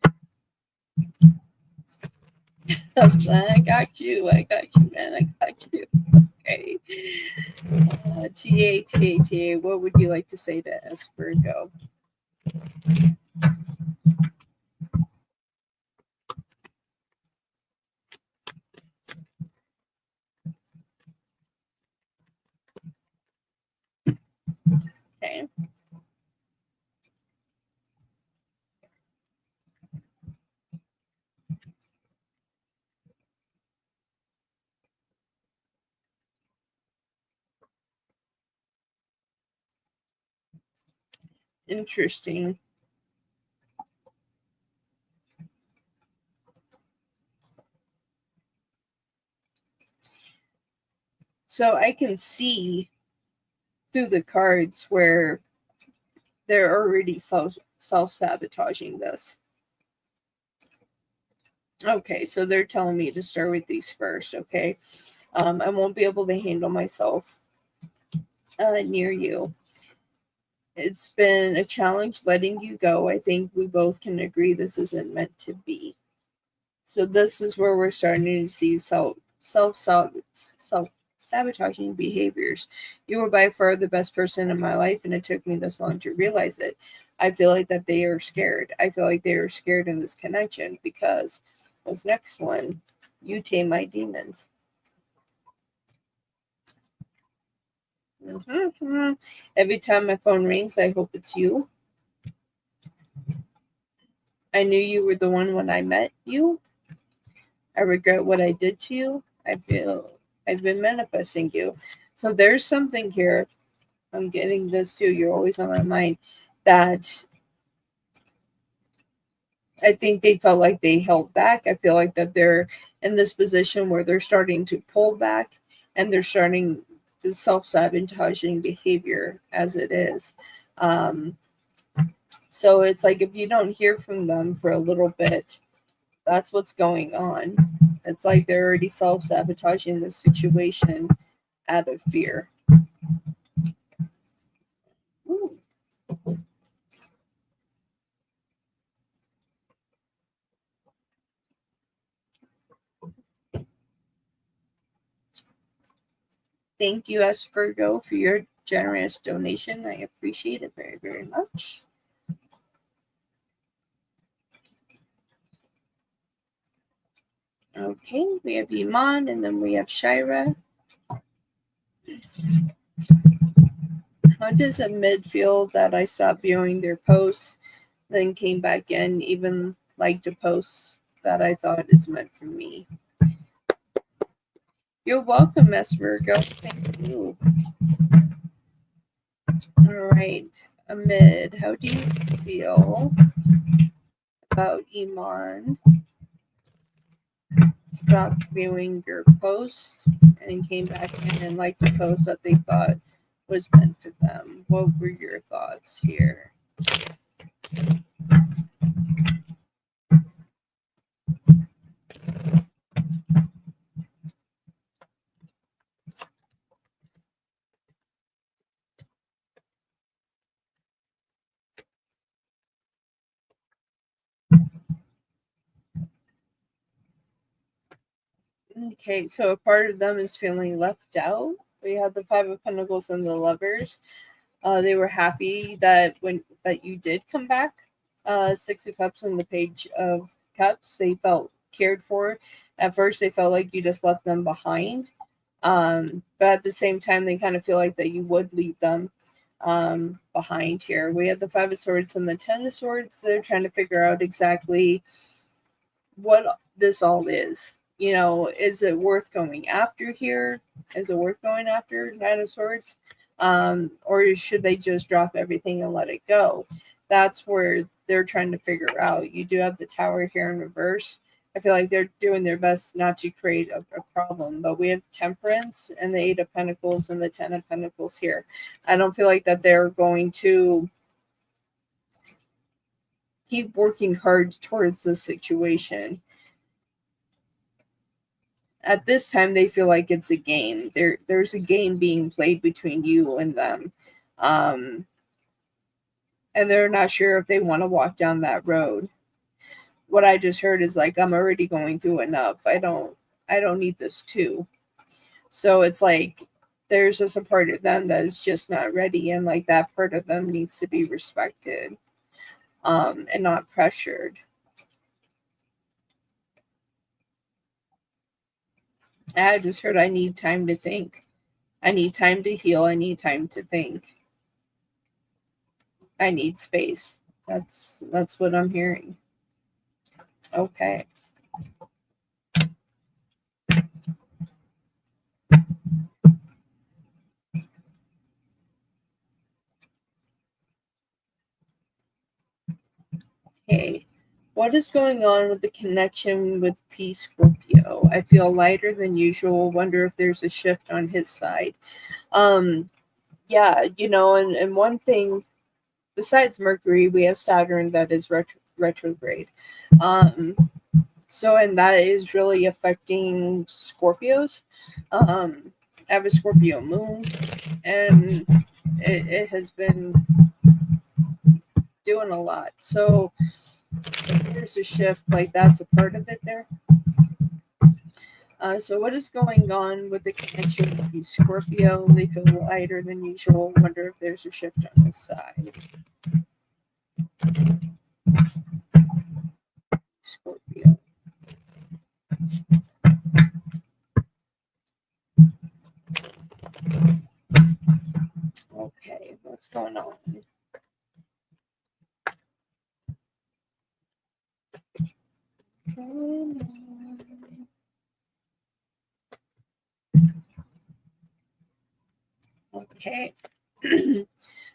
Speaker 2: I got you. I got you, man. I got you. Okay. TA. What would you like to say to us, Virgo? Okay. Interesting. So I can see through the cards where they're already self-sabotaging this. Okay, so they're telling me to start with these first, okay? I won't be able to handle myself near you. It's been a challenge letting you go. I think we both can agree this isn't meant to be. So this is where we're starting to see self sabotaging behaviors. You were by far the best person in my life, and it took me this long to realize it. I feel like that they are scared. I feel like they are scared in this connection because this next one, you tame my demons. Every time my phone rings, I hope it's you. I knew you were the one when I met you. I regret what I did to you. I feel I've been manifesting you. So there's something here. I'm getting this too. You're always on my mind. That I think they felt like they held back. I feel like that they're in this position where they're starting to pull back and they're starting the self-sabotaging behavior as it is. Um, so it's like if you don't hear from them for a little bit, that's what's going on. It's like they're already self-sabotaging the situation out of fear. Ooh. Thank you, S. Virgo, for your generous donation. I appreciate it very, very much. Okay, we have Iman and then we have Shira. How does a mid feel that I stopped viewing their posts, then came back in, even liked a post that I thought is meant for me? You're welcome, S. Virgo. Thank you. All right, Amid, how do you feel about Iman? Stopped viewing your post and came back in and liked a post that they thought was meant for them. What were your thoughts here? Okay, so a part of them is feeling left out. We have the Five of Pentacles and the Lovers. They were happy that that you did come back. Six of Cups and the Page of Cups. They felt cared for. At first, they felt like you just left them behind. But at the same time, they kind of feel like that you would leave them behind here. We have the Five of Swords and the Ten of Swords. They're trying to figure out exactly what this all is. You know, is it worth going after here? Is it worth going after Nine of Swords? Or should they just drop everything and let it go? That's where they're trying to figure out. You do have the Tower here in reverse. I feel like they're doing their best not to create a problem, but we have Temperance and the Eight of Pentacles and the Ten of Pentacles here. I don't feel like that they're going to keep working hard towards this situation. At this time, they feel like it's a game. There's a game being played between you and them. And they're not sure if they want to walk down that road. What I just heard is like, I'm already going through enough. I don't need this too. So it's like there's just a part of them that is just not ready, and like that part of them needs to be respected and not pressured. I just heard I need time to think. I need time to heal. I need time to think. I need space. That's what I'm hearing. Okay. Okay. What is going on with the connection with P Scorpio? I feel lighter than usual. Wonder if there's a shift on his side. Um, yeah, and one thing besides Mercury, we have Saturn that is retrograde. Um, and that is really affecting Scorpios. I have a Scorpio moon, and it has been doing a lot. So there's a shift, like that's a part of it there. So what is going on with the connection with the Scorpio? They feel lighter than usual. Wonder if there's a shift on this side. Scorpio. Okay, what's going on? Okay.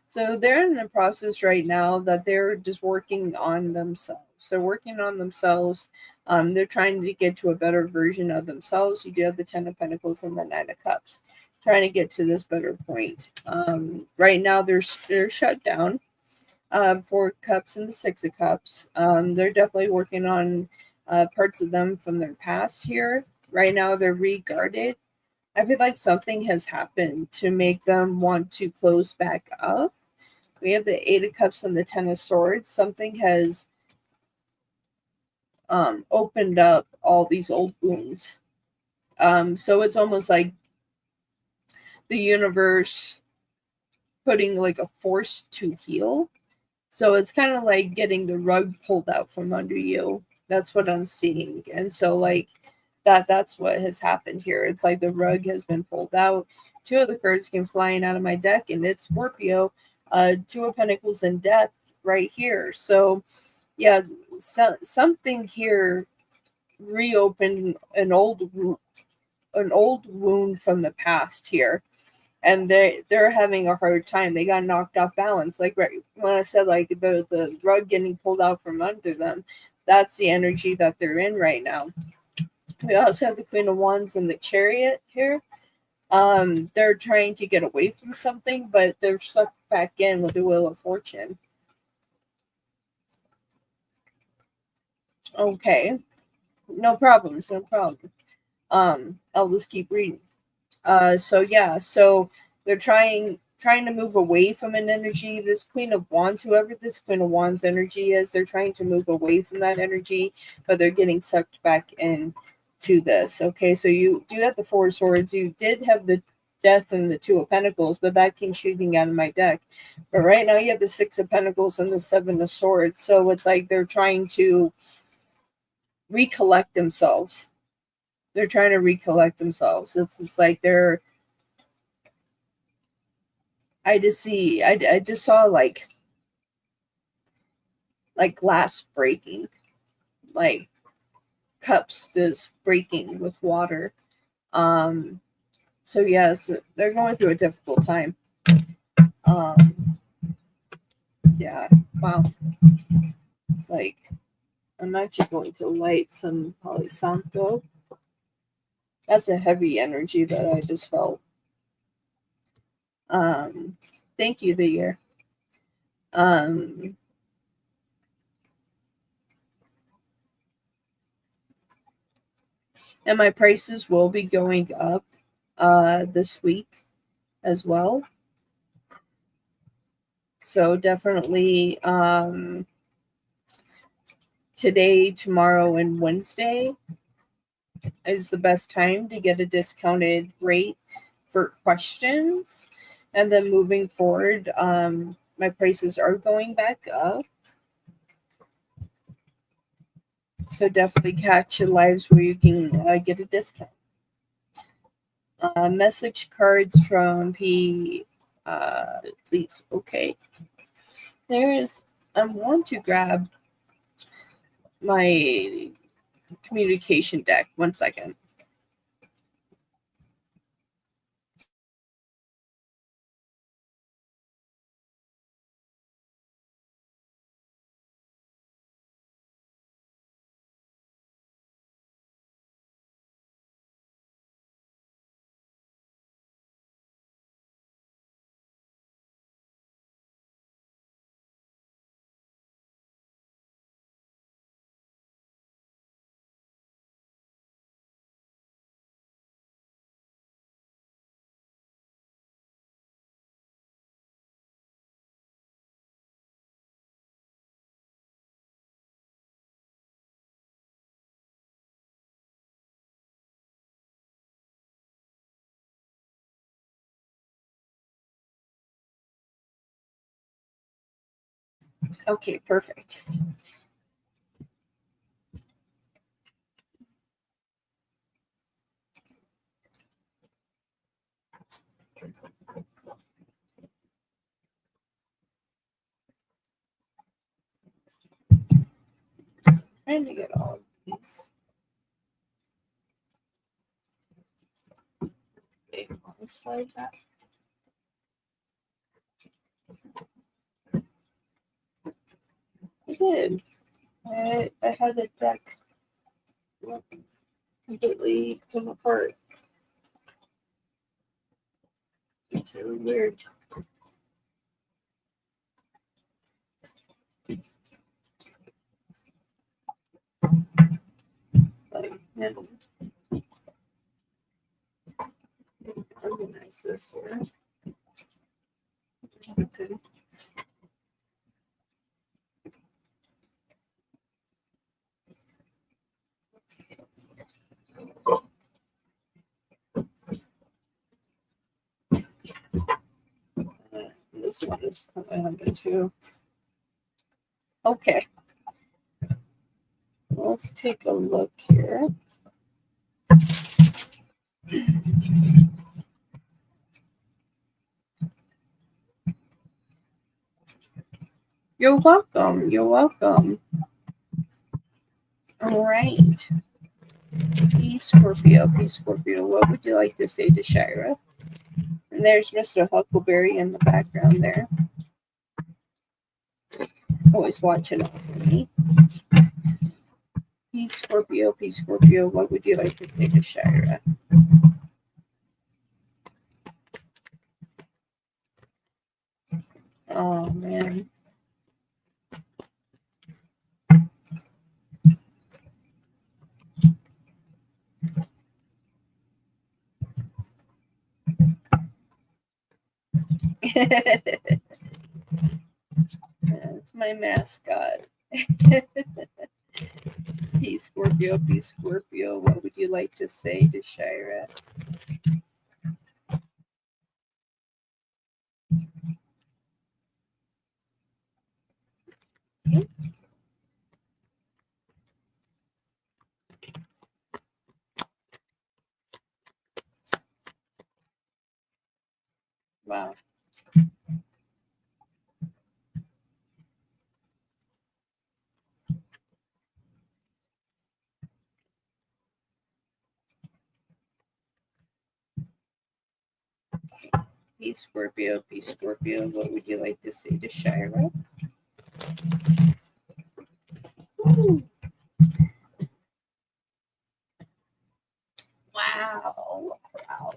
Speaker 2: So they're in the process right now that they're just working on themselves. So working on themselves. They're trying to get to a better version of themselves. You do have the Ten of Pentacles and the Nine of Cups, trying to get to this better point. Right now they're shut down. Four Cups and the Six of Cups. They're definitely working on parts of them from their past here. Right now they're regarded. I feel like something has happened to make them want to close back up. We have the Eight of Cups and the Ten of Swords. Something has opened up all these old wounds. So it's almost like the universe putting like a force to heal. So it's kind of like getting the rug pulled out from under you. That's what I'm seeing. And so like that's what has happened here. It's like the rug has been pulled out. Two of the cards came flying out of my deck, and it's Scorpio, Two of Pentacles and Death right here. So yeah, something here reopened an old wound from the past here, and they're having a hard time. They got knocked off balance. Like right when I said like the rug getting pulled out from under them, that's the energy that they're in right now. We also have the Queen of Wands and the Chariot here. They're trying to get away from something, but they're sucked back in with the Wheel of Fortune. Okay, no problems, no problem. I'll just keep reading. So they're trying to move away from an energy. This Queen of Wands, whoever this Queen of Wands energy is, they're trying to move away from that energy, but they're getting sucked back in to this. Okay, so you do have the Four of Swords. You did have the Death and the Two of Pentacles, but that came shooting out of my deck. But right now you have the Six of Pentacles and the Seven of Swords. So it's like they're trying to recollect themselves. They're trying to recollect themselves. It's just like I just saw like glass breaking, like cups just breaking with water. So yes, they're going through a difficult time. Yeah, wow. It's like I'm actually going to light some Palo Santo. That's a heavy energy that I just felt. Thank you, the year. And my prices will be going up this week as well. So definitely today, tomorrow, and Wednesday is the best time to get a discounted rate for questions. And then moving forward, my prices are going back up. So definitely catch your lives where you can get a discount. Message cards from P, please. Okay. I want to grab my communication deck. 1 second. Okay, perfect. Trying to get all of these. Okay, on the slide back. I did. I had the deck completely come apart. It's really weird. Like, man, organize this here. Okay. This one is coming too. Okay. Let's take a look here. You're welcome. You're welcome. All right. P Scorpio, P Scorpio. What would you like to say to Shira? And there's Mr. Huckleberry in the background there. Always watching out for me. P Scorpio, P Scorpio. What would you like to say to Shira? Oh, man. That's my mascot. P Scorpio, P Scorpio. What would you like to say to Shira? Wow. P Scorpio, P Scorpio. What would you like to say to Shira? Ooh. Wow. Wow.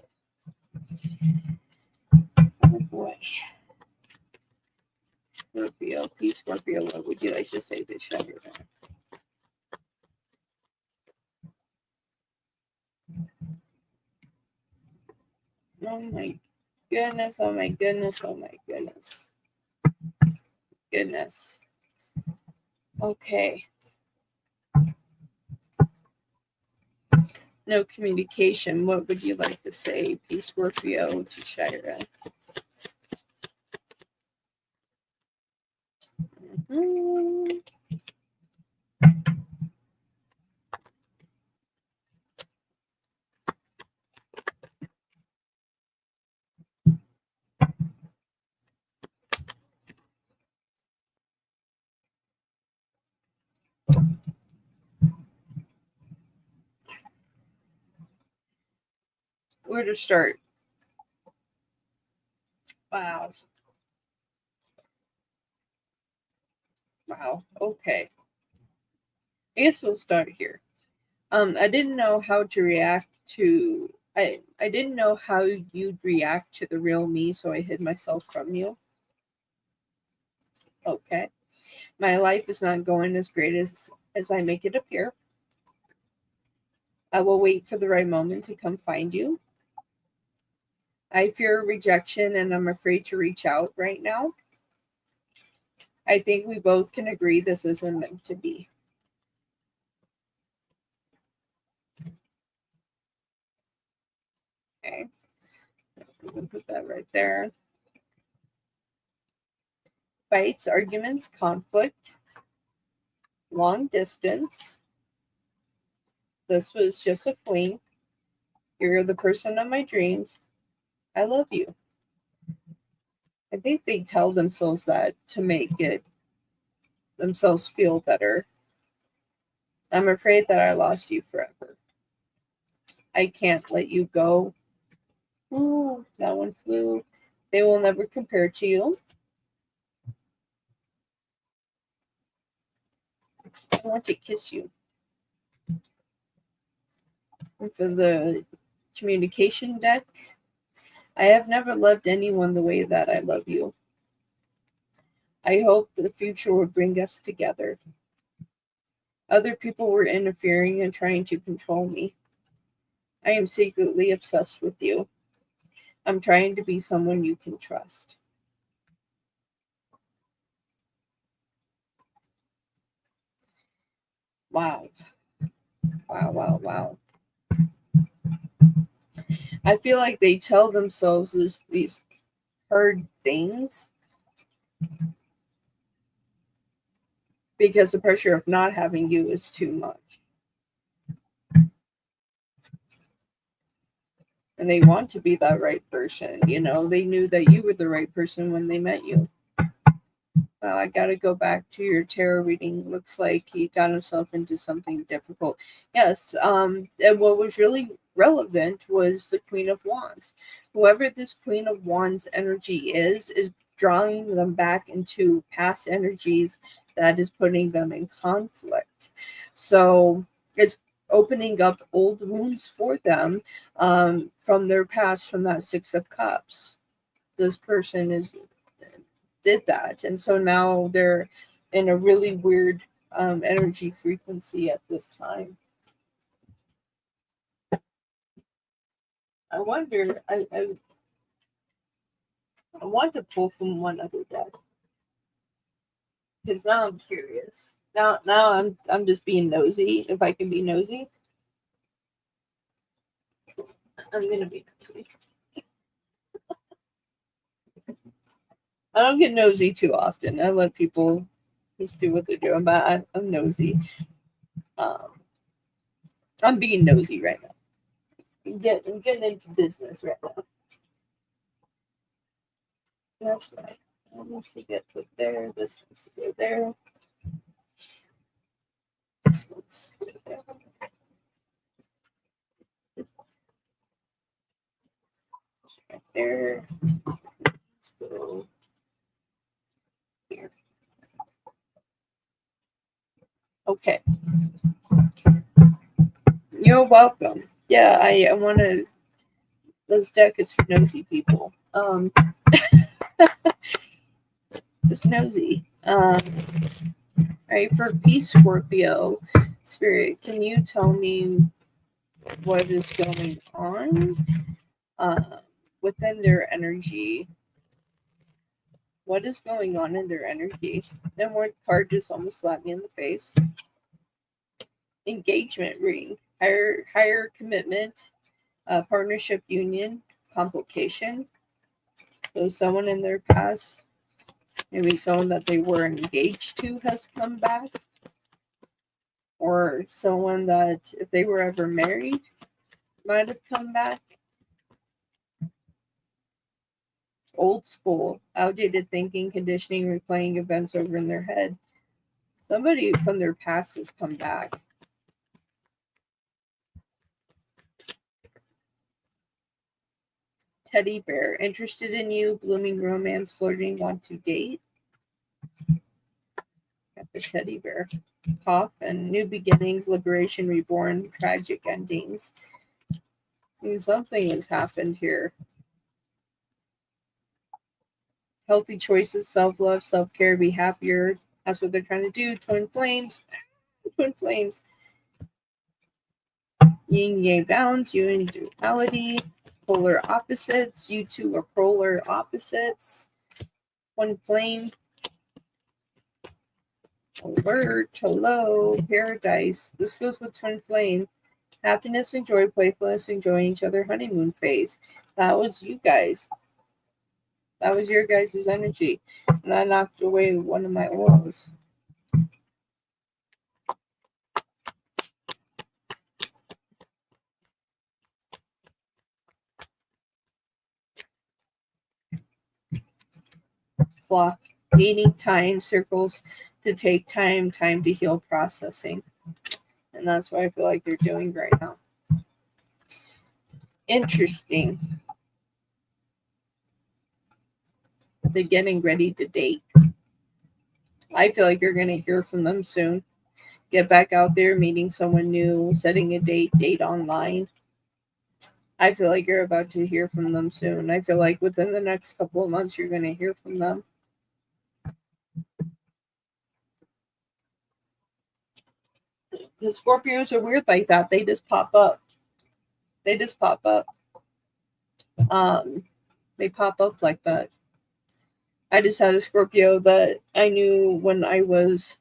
Speaker 2: Oh boy. Scorpio, P Scorpio. What would you like to say to Shira? Oh my goodness, oh my goodness, oh my goodness. Goodness. Okay. No communication. What would you like to say, P Scorpio, to Shira? Mhm. Where to start? Wow. Wow. Okay. I guess we'll start here. I didn't know how to react to I didn't know how you'd react to the real me, so I hid myself from you. Okay. My life is not going as great as I make it appear. I will wait for the right moment to come find you. I fear rejection and I'm afraid to reach out right now. I think we both can agree this isn't meant to be. Okay. We'll put that right there. Fights, arguments, conflict, long distance. This was just a fling. You're the person of my dreams. I love you. I think they tell themselves that to make it themselves feel better. I'm afraid that I lost you forever. I can't let you go. Ooh, that one flew. They will never compare to you. I want to kiss you. And for the communication deck, I have never loved anyone the way that I love you. I hope the future will bring us together. Other people were interfering and trying to control me. I am secretly obsessed with you. I'm trying to be someone you can trust. Wow. Wow. I feel like they tell themselves these hard things because the pressure of not having you is too much. And they want to be that right person. You know, they knew that you were the right person when they met you. Well, I got to go back to your tarot reading. Looks like he got himself into something difficult. Yes. And what was really relevant was the Queen of Wands. Whoever this Queen of Wands energy is drawing them back into past energies that is putting them in conflict. So it's opening up old wounds for them from their past, from that Six of Cups. This person did that, and so now they're in a really weird energy frequency at this time. I wonder. I want to pull from one other deck because now I'm curious. Now I'm just being nosy. If I can be nosy, I'm gonna be nosy. I don't get nosy too often. I let people just do what they're doing, but I'm nosy. I'm being nosy right now. I'm getting into business right now. That's right. That needs to get put there. This needs to go there. This needs to go there. Right there. Let's go here. Okay. You're welcome. Yeah, I want to. This deck is for nosy people. Just nosy. Alright, for Peace Scorpio Spirit, can you tell me what is going on within their energy? What is going on in their energy? And one card just almost slapped me in the face. Engagement ring, higher commitment, partnership union, complication. So someone in their past, maybe someone that they were engaged to has come back. Or someone that, if they were ever married, might have come back. Old school, outdated thinking, conditioning, replaying events over in their head. Somebody from their past has come back. Teddy bear, interested in you, blooming romance, flirting, want to date. Got the teddy bear. Cough and new beginnings, liberation, reborn, tragic endings. See, something has happened here. Healthy choices, self-love, self-care, be happier. That's what they're trying to do. Twin flames. Twin flames. Yin yang balance, you in duality. Polar opposites. You two are polar opposites. Twin flame. Alert. Hello. Paradise. This goes with twin flame. Happiness and joy, playfulness, enjoying each other, honeymoon phase. That was you guys. That was your guys' energy. And that knocked away one of my auras. Clock, needing time circles to take time to heal, processing. And that's what I feel like they're doing right now. Interesting. They're getting ready to date. I feel like you're going to hear from them soon. Get back out there, meeting someone new, setting a date online. I feel like you're about to hear from them soon. I feel like within the next couple of months, you're going to hear from them. The Scorpios are weird like that. They just pop up. They pop up like that. I just had a Scorpio that I knew when I was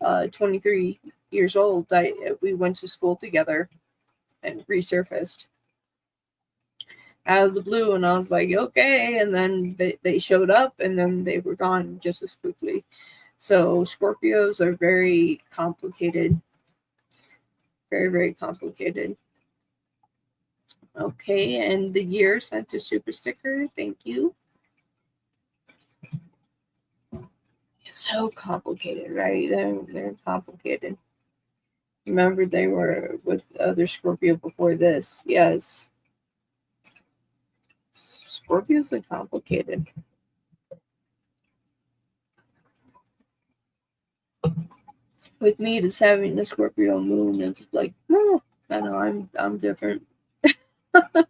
Speaker 2: 23 years old. We went to school together and resurfaced out of the blue, and I was like, okay. And then they showed up, and then they were gone just as quickly. So Scorpios are very complicated. Very, very complicated. Okay, and the year sent a super sticker. Thank you. It's so complicated, right? They're complicated. Remember, they were with other Scorpio before this. Yes. Scorpios are complicated. With me, just having the Scorpio moon, it's like, no, I know I'm different. It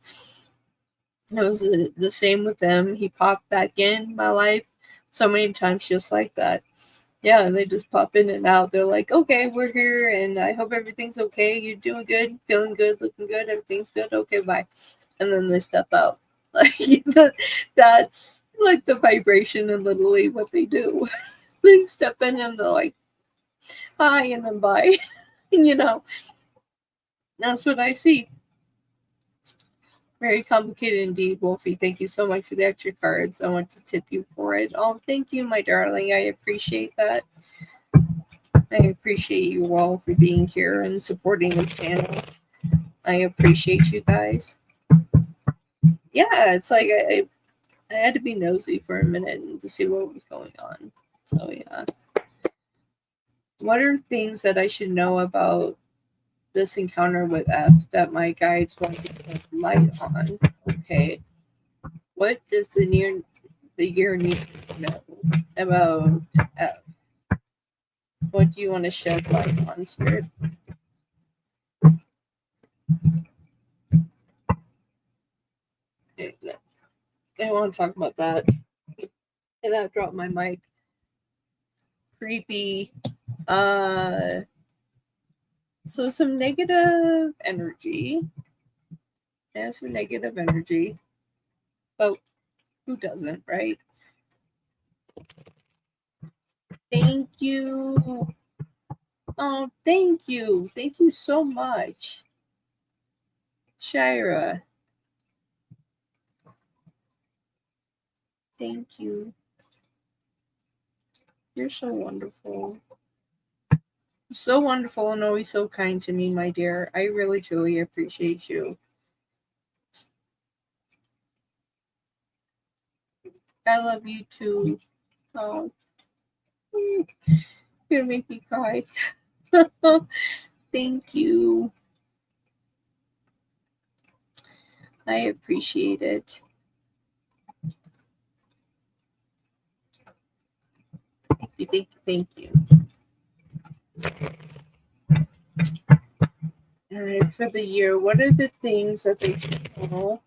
Speaker 2: was the same with them. He popped back in my life so many times just like that. Yeah, and they just pop in and out. They're like, okay, we're here, and I hope everything's okay. You're doing good, feeling good, looking good, everything's good. Okay, bye. And then they step out. Like that's like the vibration and literally what they do. They step in and they're like, hi, and then bye. That's what I see. Very complicated indeed, Wolfie. Thank you so much for the extra cards. I want to tip you for it. Oh, thank you, my darling. I appreciate that. I appreciate you all for being here and supporting the channel. I appreciate you guys. Yeah, it's like I had to be nosy for a minute to see what was going on. So, yeah. What are things that I should know about this encounter with F that my guides want to put light on? Okay. What does the year need to know about F? What do you want to shed light on, Spirit? I want to talk about that. And I dropped my mic. Creepy. So some negative energy. Yeah, some negative energy. But who doesn't, right? Thank you. Oh, thank you. Thank you so much. Shira. Thank you. You're so wonderful. So wonderful and always so kind to me, my dear. I really, truly appreciate you. I love you too. Oh, you're gonna make me cry. Thank you. I appreciate it. Thank you. All right, for the year, what are the things that they should know?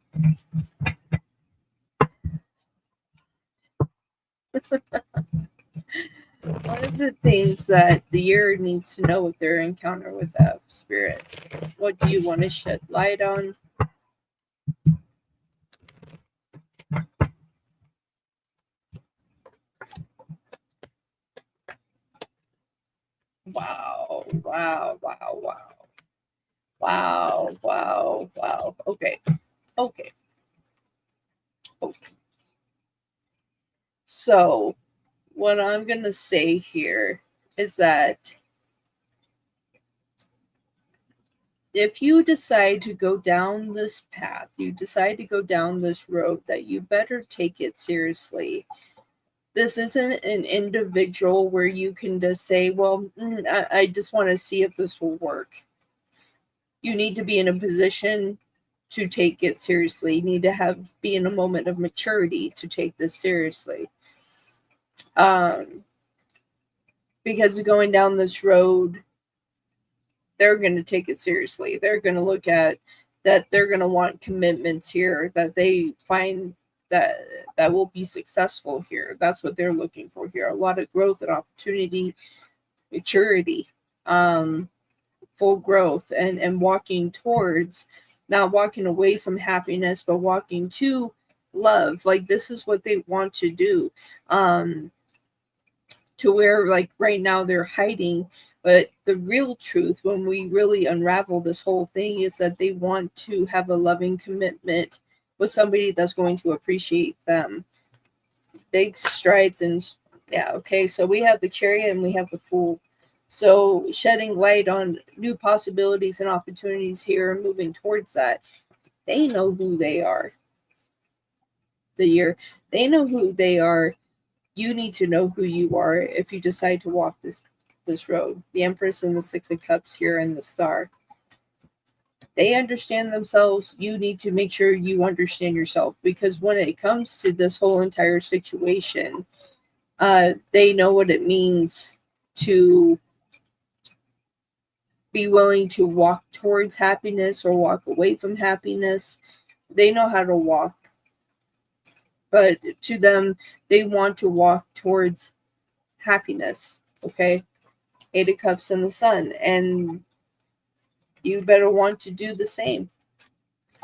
Speaker 2: What are the things that the year needs to know with their encounter with that spirit? What do you want to shed light on? Wow, wow, wow, wow. Wow, wow, wow. Okay. Okay. Okay. So, what I'm going to say here is that if you decide to go down this path, you decide to go down this road, that you better take it seriously. This isn't an individual where you can just say, well, I just want to see if this will work. You need to be in a position to take it seriously. You need to be in a moment of maturity to take this seriously. Because going down this road, they're going to take it seriously. They're going to look at that. They're going to want commitments here that they find that will be successful here. That's what they're looking for here. A lot of growth and opportunity, maturity, full growth, and walking towards, not walking away from happiness, but walking to love. Like, this is what they want to do. To where, like, right now they're hiding, but the real truth, when we really unravel this whole thing, is that they want to have a loving commitment with somebody that's going to appreciate them. Big strides. And yeah, okay, so we have the Chariot and we have the Fool. So shedding light on new possibilities and opportunities here and moving towards that. They know who they are. They know who they are. You need to know who you are if you decide to walk this road. The Empress and the Six of Cups here and the Star. They understand themselves. You need to make sure you understand yourself, because when it comes to this whole entire situation, they know what it means to be willing to walk towards happiness or walk away from happiness. They know how to walk. But to them, they want to walk towards happiness. Okay? Eight of Cups and the Sun. And you better want to do the same.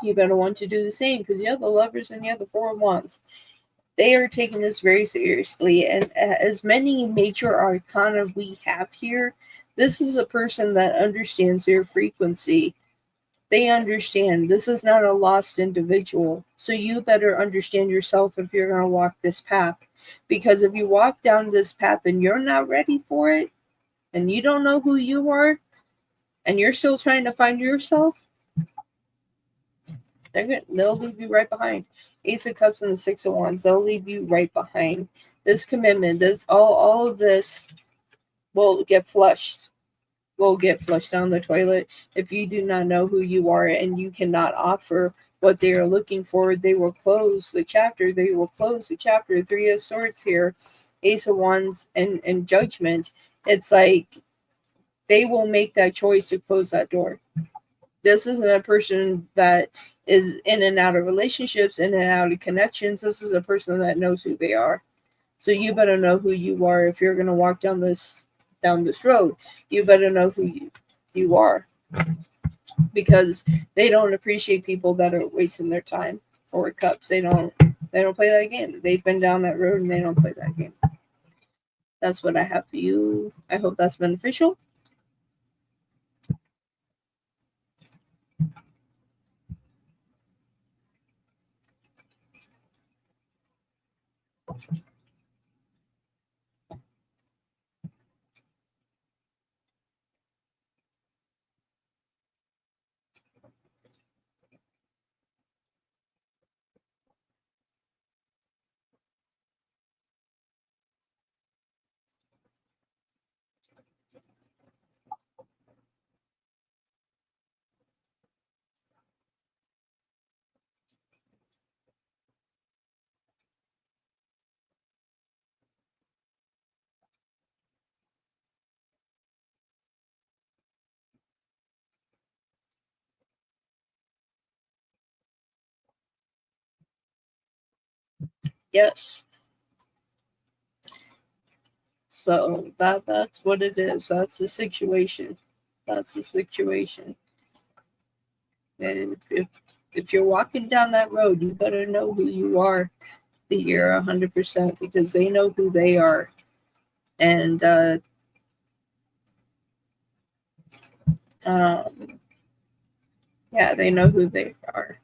Speaker 2: You better want to do the same, because you have the Lovers and you have the Four of Wands. They are taking this very seriously. And as many major arcana we have here, this is a person that understands their frequency. They understand this is not a lost individual. So you better understand yourself if you're going to walk this path. Because if you walk down this path and you're not ready for it, and you don't know who you are, and you're still trying to find yourself, they'll leave you right behind. Ace of Cups and the Six of Wands, they'll leave you right behind. This commitment, all of this will get flushed. Will get flushed down the toilet if you do not know who you are and you cannot offer what they are looking for. They will close the chapter. They will close the chapter. Three of Swords here, Ace of Wands, and Judgment. It's like they will make that choice to close that door. This isn't a person that is in and out of relationships, in and out of connections. This is a person that knows who they are. So you better know who you are if you're going to walk down this road. You better know who you are, because they don't appreciate people that are wasting their time. Four of Cups, they don't play that game. They've been down that road and they don't play that game. That's what I have for you. I hope that's beneficial. Yes. So that's what it is. That's the situation. That's the situation. And if you're walking down that road, you better know who you are. You're 100%, because they know who they are. And yeah, they know who they are.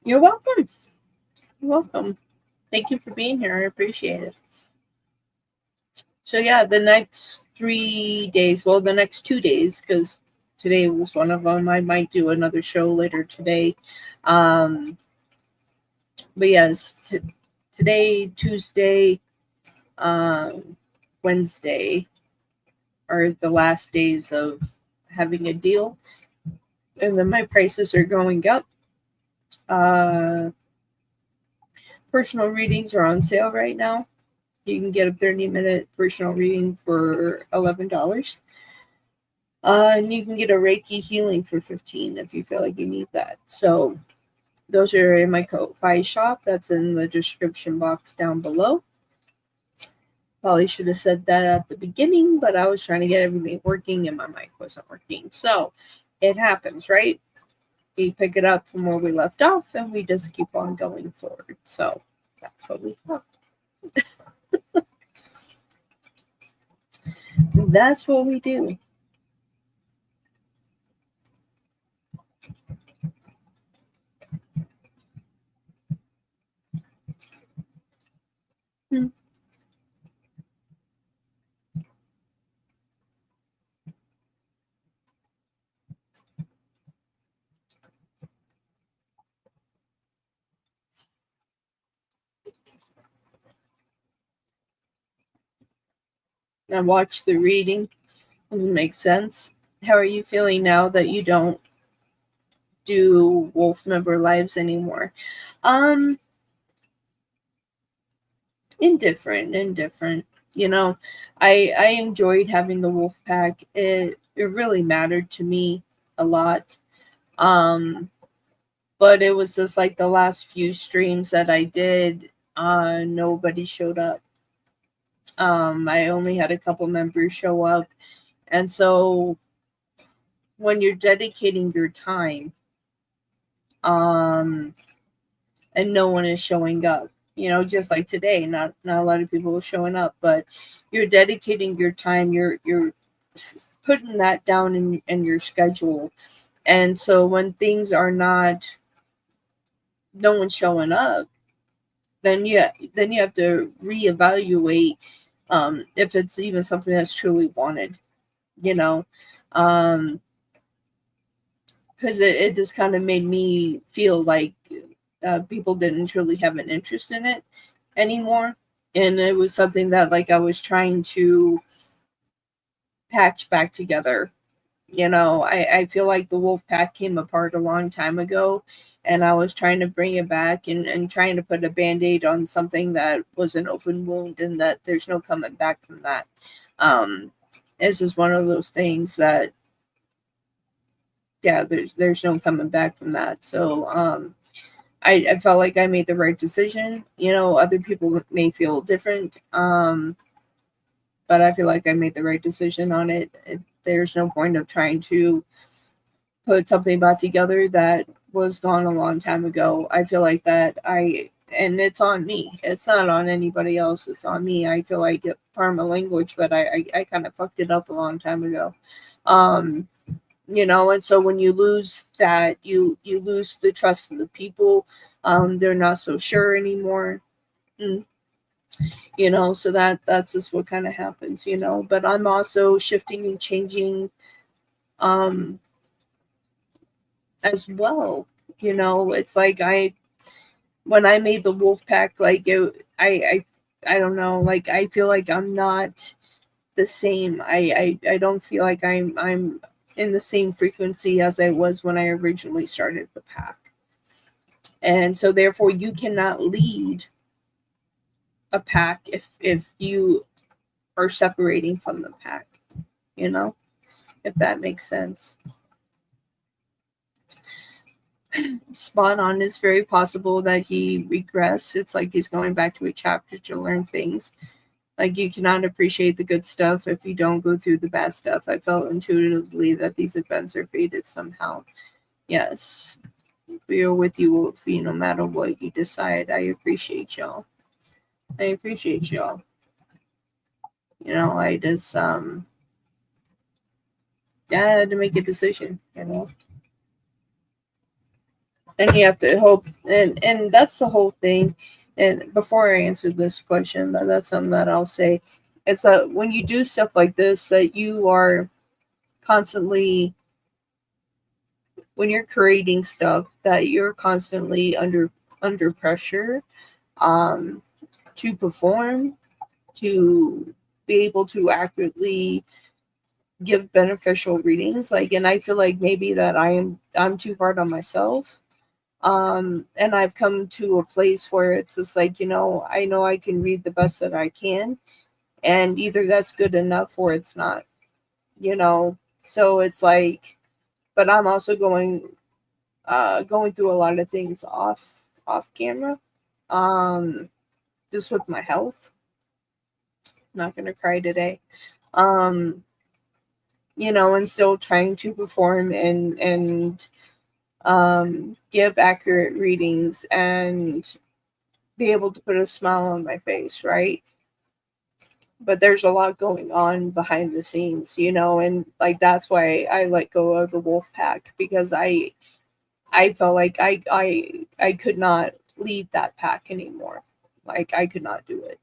Speaker 2: You're welcome. You're welcome. Thank you for being here. I appreciate it. So yeah, the next 3 days, well, the next 2 days, because today was one of them. I might do another show later today. Um, but yes, today, Tuesday, Wednesday are the last days of having a deal, and then my prices are going up. Uh, Personal readings are on sale right now. You can get a 30-minute personal reading for $11. And you can get a Reiki healing for $15 if you feel like you need that. So those are in my Ko-Fi shop. That's in the description box down below. Probably should have said that at the beginning, but I was trying to get everything working and my mic wasn't working. So it happens, right? We pick it up from where we left off and we just keep on going forward. So that's what we have. That's what we do. I watched the reading. Doesn't make sense. How are you feeling now that you don't do wolf member lives anymore? Um, indifferent. You know, I enjoyed having the wolf pack. It really mattered to me a lot. Um, but it was just like the last few streams that I did, nobody showed up. I only had a couple members show up. And so when you're dedicating your time, um, and no one is showing up, you know, just like today, not a lot of people are showing up, but you're dedicating your time, you're putting that down in your schedule. And so when things are not, no one's showing up, then you have to reevaluate if it's even something that's truly wanted, you know. um because it just kind of made me feel like people didn't truly have an interest in it anymore, and it was something that like I was trying to patch back together. You know, I feel like the wolf pack came apart a long time ago, and I was trying to bring it back and trying to put a band-aid on something that was an open wound and that there's no coming back from that. um this is one of those things that, yeah, there's no coming back from that. So I felt like I made the right decision. You know, other people may feel different, but I feel like I made the right decision on it. There's no point of trying to put something back together that was gone a long time ago. I feel like that and it's on me. It's not on anybody else. It's on me. I feel like karma language, but I kind of fucked it up a long time ago. Um, you know, and so when you lose that, you lose the trust of the people. They're not so sure anymore. Mm, you know, so that's just what kind of happens, you know. But I'm also shifting and changing um as well. You know, it's like when I made the wolf pack, like I don't know, like I feel like I'm not the same. I don't feel like I'm in the same frequency as I was when I originally started the pack. And so therefore you cannot lead a pack if you are separating from the pack, you know, if that makes sense. Spot on. It's very possible that he regressed. It's like he's going back to a chapter to learn things. Like you cannot appreciate the good stuff if you don't go through the bad stuff. I felt intuitively that these events are fated somehow. Yes, we are with you, Wolfie, no matter what you decide. I appreciate y'all. I appreciate y'all. You know, I just I had to make a decision, you know. and you have to hope, and that's the whole thing. And before I answer this question, that's something that I'll say. It's that when you do stuff like this, that you are constantly, when you're creating stuff, that you're constantly under pressure, um to perform, to be able to accurately give beneficial readings. Like, and I feel like maybe that I'm too hard on myself. And I've come to a place where it's just like, I know I can read the best that I can, and either that's good enough or it's not, so it's like, but I'm also going through a lot of things off camera, um just with my health. I'm not gonna cry today. um and still trying to perform and give accurate readings and be able to put a smile on my face, right? But there's a lot going on behind the scenes, and like that's why I let go of the wolf pack, because I felt like I could not lead that pack anymore. Like I could not do it.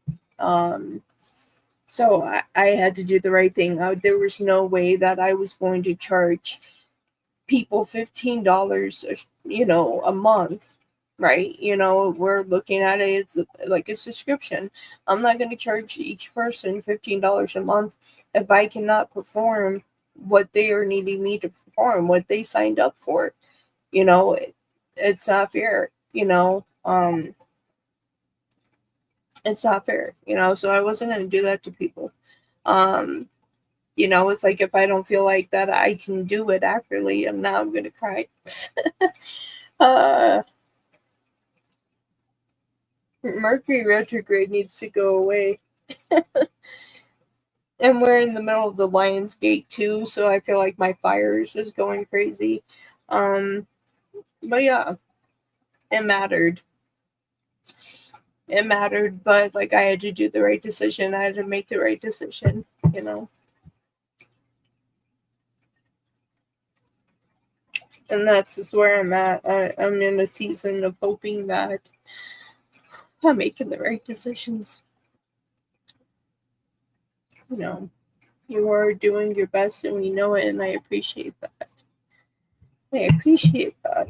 Speaker 2: So I had to do the right thing. There was no way that I was going to charge people $15, a month, right? We're looking at it, it's like a subscription. I'm not going to charge each person $15 a month if I cannot perform what they are needing me to perform, what they signed up for. It's not fair. It's not fair. So I wasn't going to do that to people. It's like, if I don't feel like that I can do it accurately, and now I'm gonna cry. uh Mercury retrograde needs to go away. And we're in the middle of the Lion's Gate too, so I feel like my fires is going crazy. But yeah, it mattered. It mattered, but like I had to do the right decision. I had to make the right decision, And that's just where I'm at. I'm in a season of hoping that I'm making the right decisions. You are doing your best, and we know it, and I appreciate that. I appreciate that.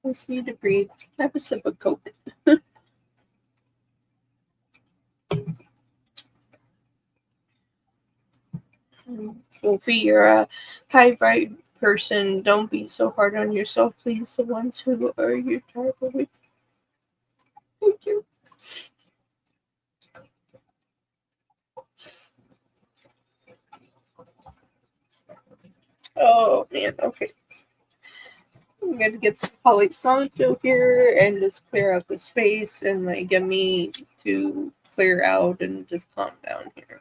Speaker 2: I just need to breathe. Have a sip of Coke. Wolfie, you're a high vibe person. Don't be so hard on yourself, please. The ones who are your type of it. Thank you. Oh man, okay. I'm gonna get some Palo Santo here and just clear out the space and like get me to clear out and just calm down here.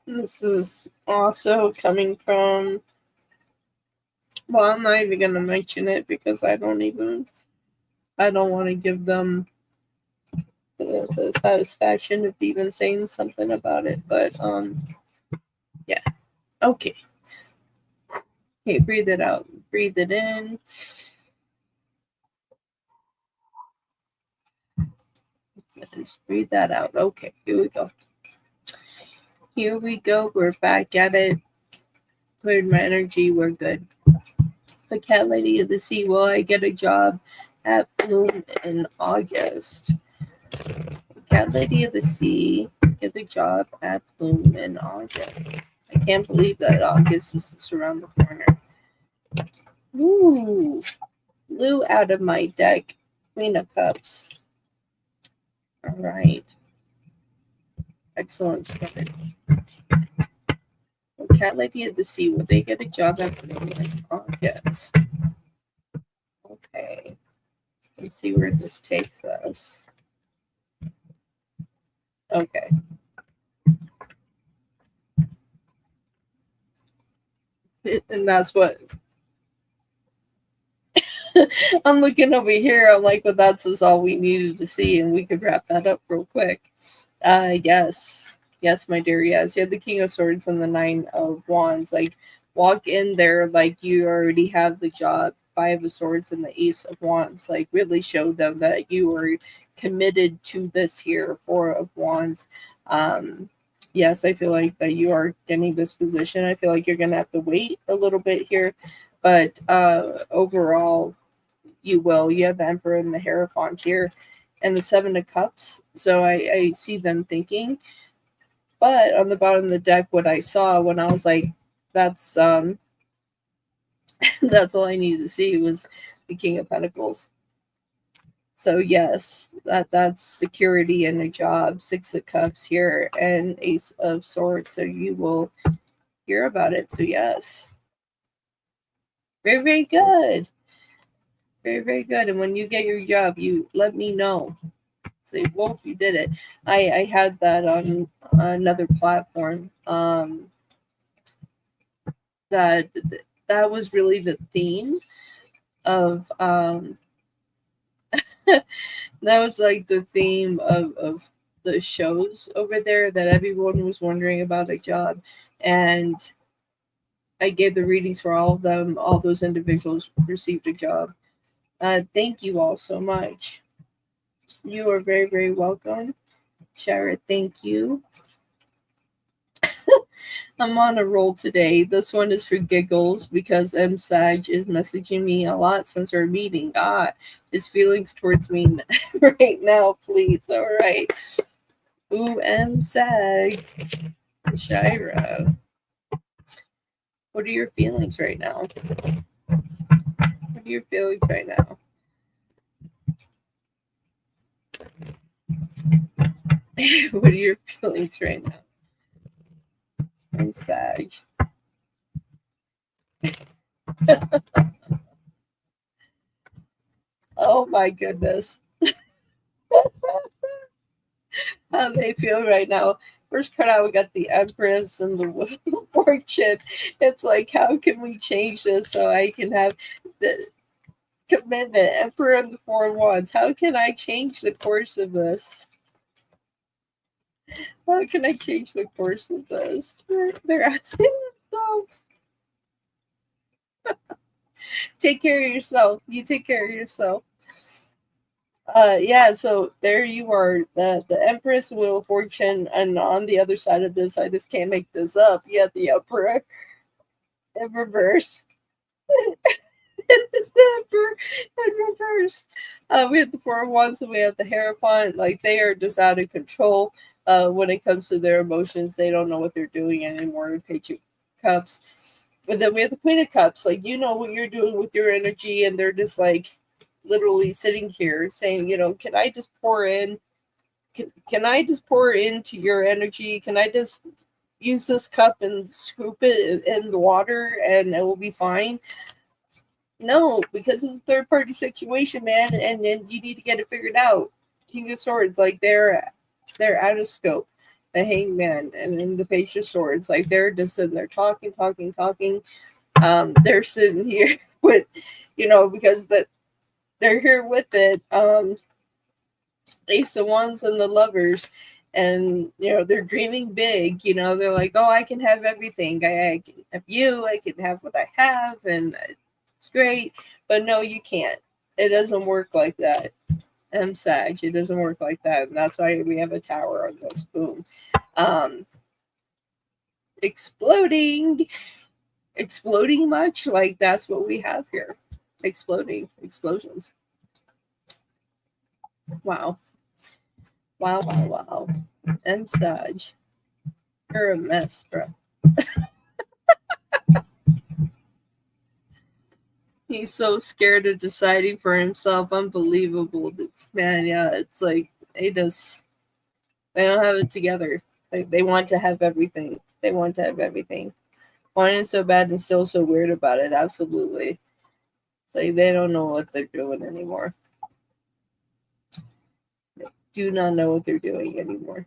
Speaker 2: This is also coming from, well, I'm not even gonna mention it because I don't want to give them the satisfaction of even saying something about it. But yeah, okay. Okay, breathe it out. Breathe it in. Just breathe that out. Okay, here we go. Here we go. We're back at it. Cleared my energy. We're good. The Cat Lady of the Sea. Will I get a job at Bloom in August? Cat Lady of the Sea. Get a job at Bloom in August. I can't believe that August is just around the corner. Ooh. Flew out of my deck. Queen of Cups. All right. Excellent spread. Cat Lady of the Sea, will they get a job at Bloom in August? Okay. Let's see where this takes us. Okay. And that's what I'm looking over here. I'm like, well, that's just all we needed to see, and we could wrap that up real quick. Yes. Yes, my dear. Yes. You have the King of Swords and the Nine of Wands. Like, walk in there like you already have the job. Five of Swords and the Ace of Wands. Like, really show them that you are committed to this here. Four of Wands. Yes, I feel like that you are getting this position. I feel like you're going to have to wait a little bit here. But overall, you will. You have the Emperor and the Hierophant here and the Seven of Cups. So I see them thinking. But on the bottom of the deck, what I saw when I was like, that's that's all I needed to see was the King of Pentacles. So yes, that's security and a job. Six of Cups here and Ace of Swords. So you will hear about it. So yes. Very, very good. Very, very good. And when you get your job, you let me know. Say, Wolf, you did it. I had that on another platform. That was really the theme of that was like the theme of the shows over there, that everyone was wondering about a job, and I gave the readings for all of them. All those individuals received a job. Thank you all so much. You are very, very welcome. Shara, thank you. I'm on a roll today. This one is for giggles because M. Sag is messaging me a lot since our meeting. His feelings towards me right now, please. All right. Ooh, M. Sag. Shira. What are your feelings right now? What are your feelings right now? What are your feelings right now? I'm Sag. Oh my goodness. How they feel right now. First card out, we got the Empress and the Fortune. It's like, how can we change this so I can have the commitment? Emperor and the Four of Wands. How can I change the course of this? How can I change the course of this? They're asking themselves. Take care of yourself. You take care of yourself. Yeah, so there you are, the Empress, Wheel of Fortune, and on the other side of this, I just can't make this up. You have the Emperor in reverse. The Emperor in reverse. We have the Four of Wands and we have the Hierophant. Like, they are just out of control when it comes to their emotions. They don't know what they're doing anymore. Page of Cups. And then we have the Queen of Cups. Like, you know what you're doing with your energy, and they're just like literally sitting here saying, can I just pour in? Can I just pour into your energy? Can I just use this cup and scoop it in the water and it will be fine? No, because it's a third party situation, man, and then you need to get it figured out. King of Swords, like they're out of scope. The Hangman and then the Page of Swords, like they're just sitting there talking. They're sitting here with, because they're here with it. Ace of Wands and the Lovers, and they're dreaming big. They're like, oh, I can have everything. I can have you. I can have what I have, and it's great. But no, you can't. It doesn't work like that. Sag, it doesn't work like that, and that's why we have a tower on this. Boom. Exploding much, like that's what we have here. Explosions. Wow. Sag, you're a mess, bro. He's so scared of deciding for himself. Unbelievable. Man, yeah, it's like they don't have it together. They want to have everything. Want it so bad and still so weird about it. Absolutely. It's like they don't know what they're doing anymore. They do not know what they're doing anymore.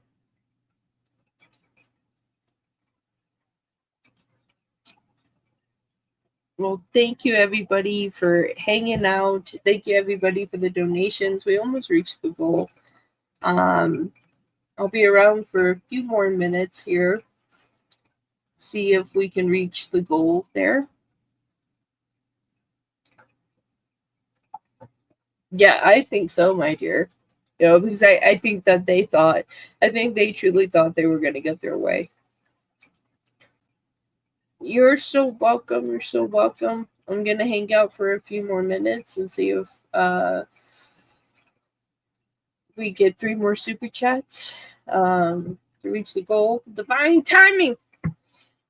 Speaker 2: Well, thank you everybody for hanging out. Thank you everybody for the donations. We almost reached the goal. I'll be around for a few more minutes here. See if we can reach the goal there. Yeah, I think so, my dear. Because I think that I think they truly thought they were going to get their way. You're so welcome. You're so welcome. I'm going to hang out for a few more minutes and see if we get 3 more super chats to reach the goal. Divine timing.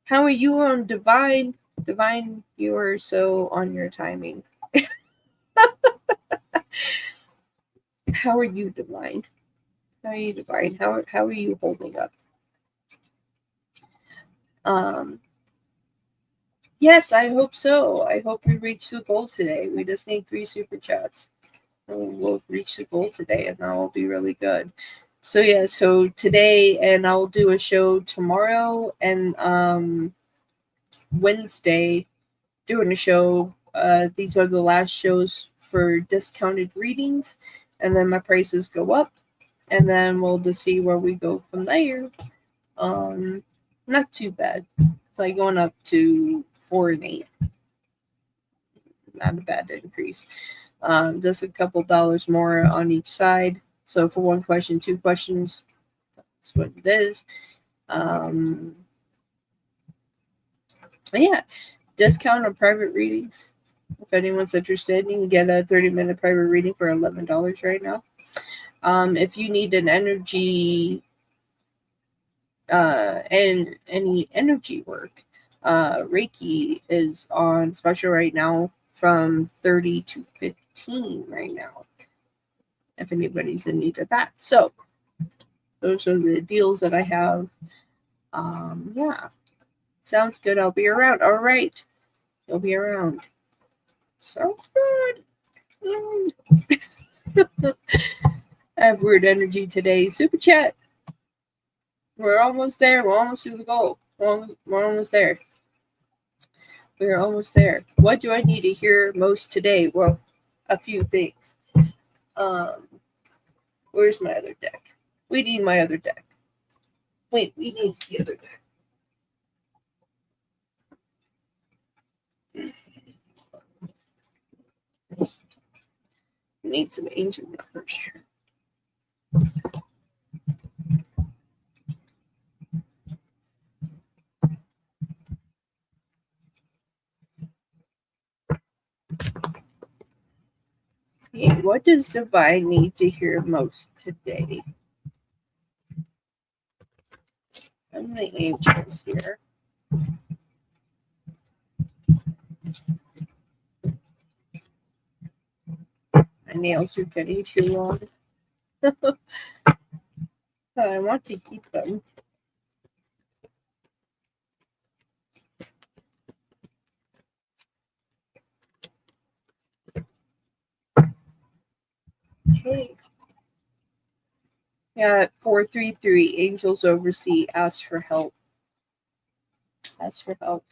Speaker 2: How are you on divine? Divine, you are so on your timing. How are you, divine? How are you, divine? How are you holding up? Yes, I hope so. I hope we reach the goal today. We just need 3 super chats. And we'll reach the goal today, and that will be really good. So yeah, so today, and I'll do a show tomorrow and Wednesday, doing a show. These are the last shows for discounted readings, and then my prices go up, and then we'll just see where we go from there. Not too bad. It's like going up to 4 and 8. Not a bad increase. Just a couple dollars more on each side. So for 1 question, 2 questions, that's what it is. Yeah, discount on private readings. If anyone's interested, you can get a 30-minute private reading for $11 right now. If you need an energy and any energy work, Reiki is on special right now from 30 to 15 right now, if anybody's in need of that. So those are the deals that I have. Yeah, sounds good. I'll be around. All right, you'll be around. Sounds good. I have weird energy today. Super chat. We're almost there. We're almost to the goal. We're almost there. We're almost there. What do I need to hear most today? Well, a few things. Where's my other deck? We need my other deck. Wait, we need the other deck. We need some angel numbers here. Okay, what does Divine need to hear most today? I'm the angels here. My nails are getting too long. I want to keep them. Okay. Yeah, 433. Angels oversee. Ask for help. Ask for help.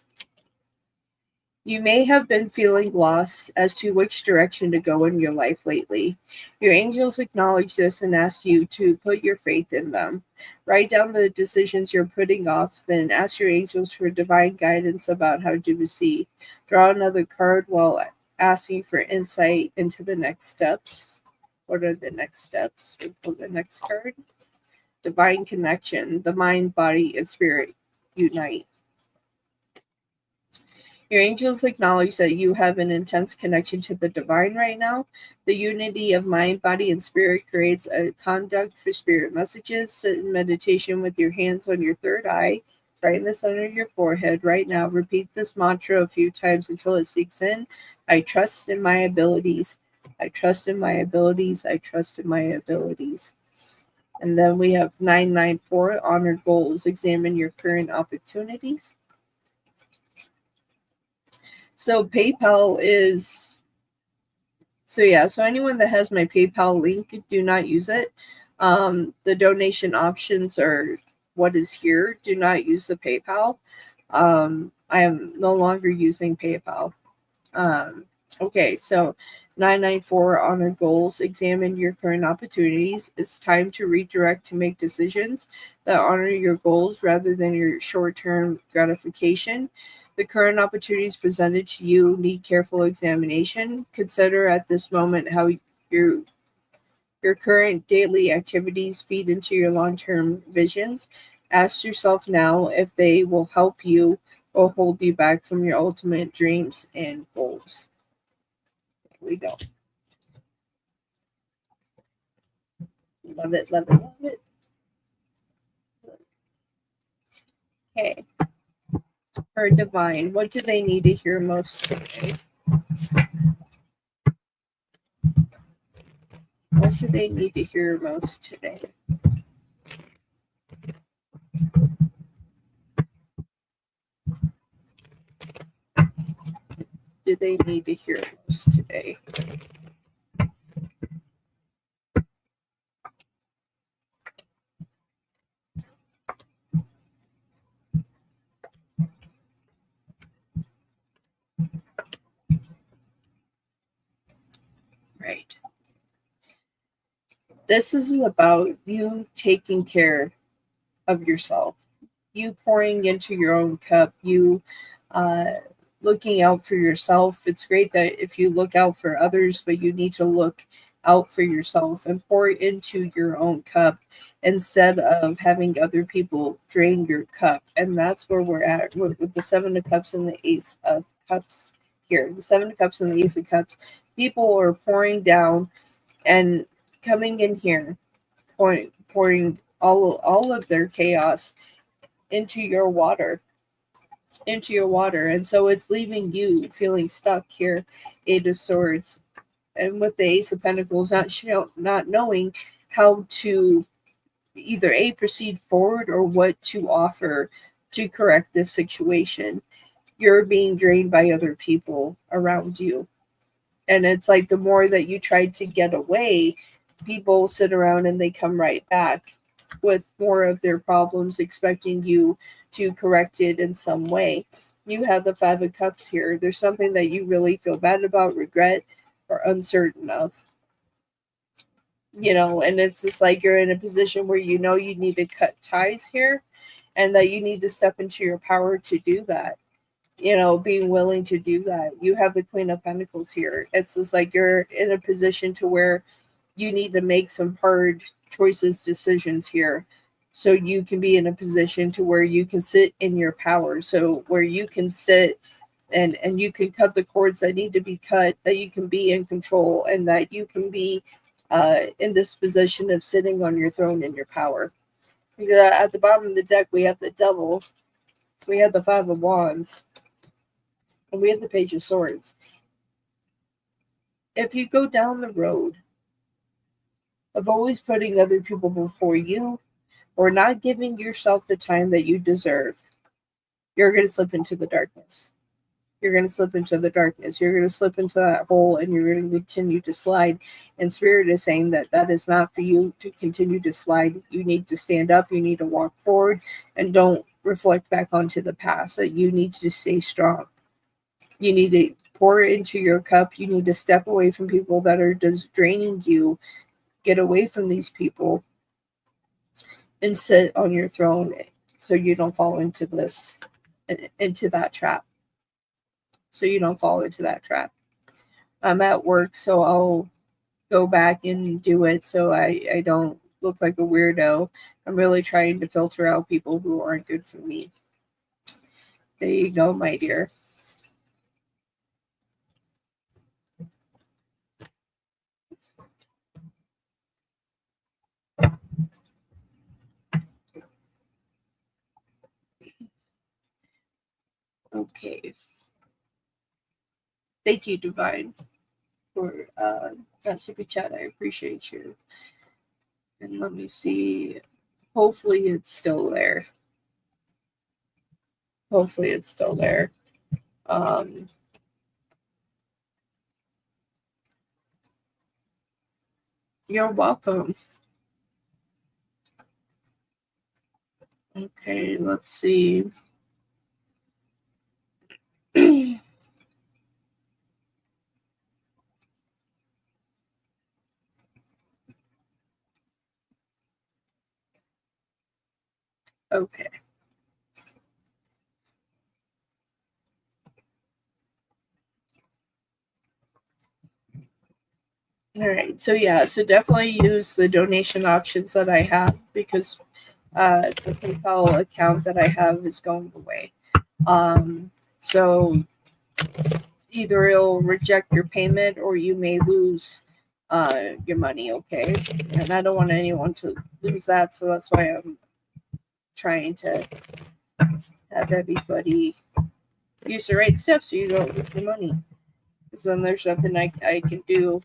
Speaker 2: You may have been feeling lost as to which direction to go in your life lately. Your angels acknowledge this and ask you to put your faith in them. Write down the decisions you're putting off, then ask your angels for divine guidance about how to proceed. Draw another card while asking for insight into the next steps. What are the next steps? We pull the next card. Divine connection. The mind, body, and spirit unite. Your angels acknowledge that you have an intense connection to the divine right now. The unity of mind, body, and spirit creates a conduct for spirit messages. Sit in meditation with your hands on your third eye, right in the center of your forehead. Right now, repeat this mantra a few times until it sinks in. I trust in my abilities. I trust in my abilities. I trust in my abilities. And then we have 994, honor goals. Examine your current opportunities. So PayPal is, so anyone that has my PayPal link, do not use it. The donation options are what is here. Do not use the PayPal. I am no longer using PayPal. Okay, so 994 honor goals. Examine your current opportunities. It's time to redirect to make decisions that honor your goals rather than your short term gratification. The current opportunities presented to you need careful examination. Consider at this moment how your your current daily activities feed into your long term visions. Ask yourself now if they will help you or hold you back from your ultimate dreams and goals. There we go. Love it, love it, love it. Okay. For divine, what do they need to hear most today? What do they need to hear most today? Do they need to hear most today? Right. This is about you taking care of yourself, you pouring into your own cup, you uh, looking out for yourself. It's great that if you look out for others, but you need to look out for yourself and pour into your own cup instead of having other people drain your cup. And that's where we're at with the Seven of Cups and the Ace of Cups here. The Seven of Cups and the Ace of Cups. People are pouring down and coming in here, pouring all of their chaos into your water, and so it's leaving you feeling stuck here. Eight of Swords, and with the Ace of Pentacles, not knowing how to either proceed forward or what to offer to correct this situation. You're being drained by other people around you, and it's like the more that you try to get away, people sit around and they come right back with more of their problems, expecting you to correct it in some way. You have the Five of Cups here. There's something that you really feel bad about, regret, or uncertain of. And it's just like you're in a position where you know you need to cut ties here and that you need to step into your power to do that. Being willing to do that. You have the Queen of Pentacles here. It's just like you're in a position to where you need to make some hard choices, decisions here, so you can be in a position to where you can sit in your power, so where you can sit and you can cut the cords that need to be cut, that you can be in control, and that you can be in this position of sitting on your throne in your power. Because at the bottom of the deck, we have the Devil, we have the Five of Wands, and we have the Page of Swords. If you go down the road of always putting other people before you or not giving yourself the time that you deserve, you're going to slip into the darkness. You're going to slip into the darkness. You're going to slip into that hole and you're going to continue to slide. And Spirit is saying that that is not for you to continue to slide. You need to stand up. You need to walk forward and don't reflect back onto the past. That you need to stay strong. You need to pour into your cup. You need to step away from people that are just draining you. Get away from these people and sit on your throne so you don't fall into that trap. So you don't fall into that trap. I'm at work, so I'll go back and do it so I don't look like a weirdo. I'm really trying to filter out people who aren't good for me. There you go, my dear. Okay. Thank you, Divine, for that super chat. I appreciate you. And let me see. Hopefully it's still there. Hopefully it's still there. You're welcome. Okay, let's see. Okay. All right. So yeah, so definitely use the donation options that I have because the PayPal account that I have is going away. So either it'll reject your payment or you may lose your money. Okay, and I don't want anyone to lose that, so that's why I'm trying to have everybody use the right steps so you don't lose your money. Because then there's nothing I can do.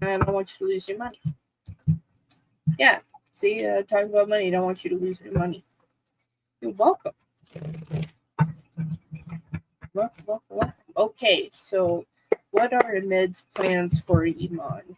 Speaker 2: And I don't want you to lose your money. Yeah. See, talking about money, I don't want you to lose your money. You're welcome. Welcome. Okay, so what are Amid's plans for Iman?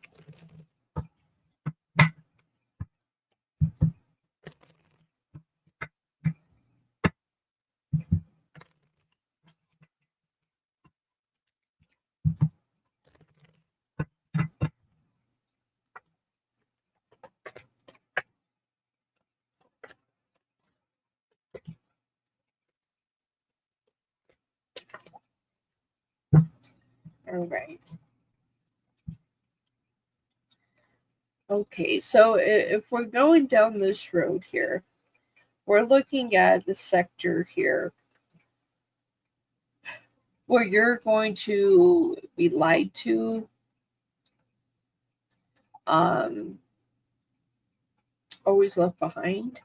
Speaker 2: All right. Okay, so if we're going down this road here, we're looking at the sector here where you're going to be lied to, always left behind,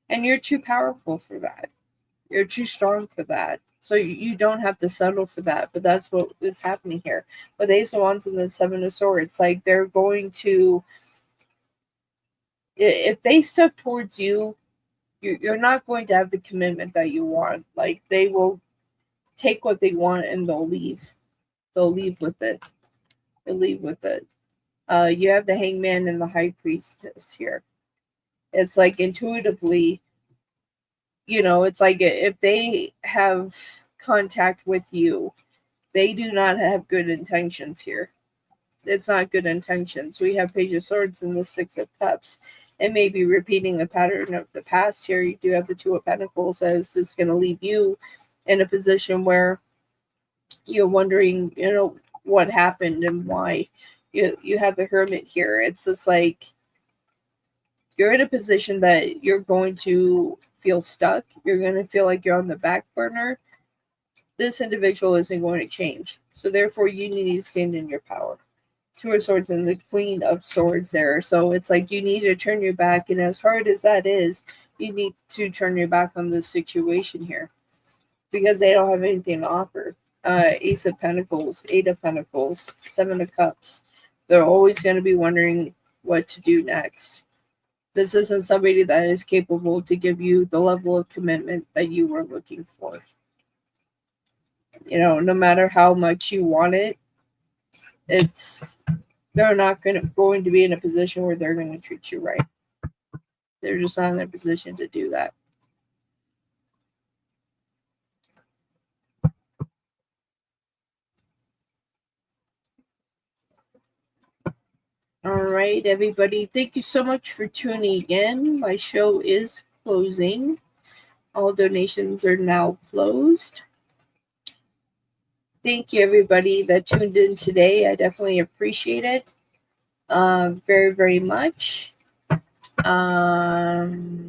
Speaker 2: and you're too powerful for that. You're too strong for that. So you don't have to settle for that, but that's what is happening here. With Ace of Wands and the Seven of Swords, like they're going to, if they step towards you, you're not going to have the commitment that you want. Like they will take what they want and they'll leave. They'll leave with it. They'll leave with it. You have the Hangman and the High Priestess here. It's like intuitively, it's like if they have contact with you, they do not have good intentions here. It's not good intentions. We have Page of Swords and the Six of Cups. It may be repeating the pattern of the past here. You do have the Two of Pentacles, as it's going to leave you in a position where you're wondering, what happened and why. You have the Hermit here. It's just like you're in a position that you're going to feel stuck. You're going to feel like you're on the back burner. This individual isn't going to change. So therefore, you need to stand in your power. Two of Swords and the Queen of Swords there. So it's like you need to turn your back. And as hard as that is, you need to turn your back on this situation here. Because they don't have anything to offer. Ace of Pentacles, Eight of Pentacles, Seven of Cups. They're always going to be wondering what to do next. This isn't somebody that is capable to give you the level of commitment that you were looking for. No matter how much you want it, they're not going to be in a position where they're going to treat you right. They're just not in a position to do that. All right, everybody. Thank you so much for tuning in. My show is closing. All donations are now closed. Thank you, everybody that tuned in today. I definitely appreciate it very, very much. Yeah,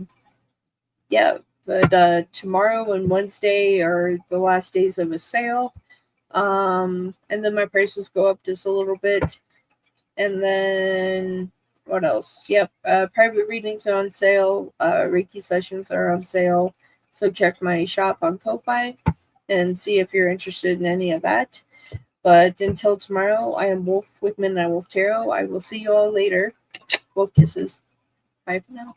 Speaker 2: but tomorrow and Wednesday are the last days of a sale. And then my prices go up just a little bit. And then what else? Yep, private readings are on sale. Reiki sessions are on sale. So check my shop on Ko-Fi and see if you're interested in any of that. But until tomorrow, I am Wolf with Midnight Wolf Tarot. I will see you all later. Wolf kisses. Bye for now.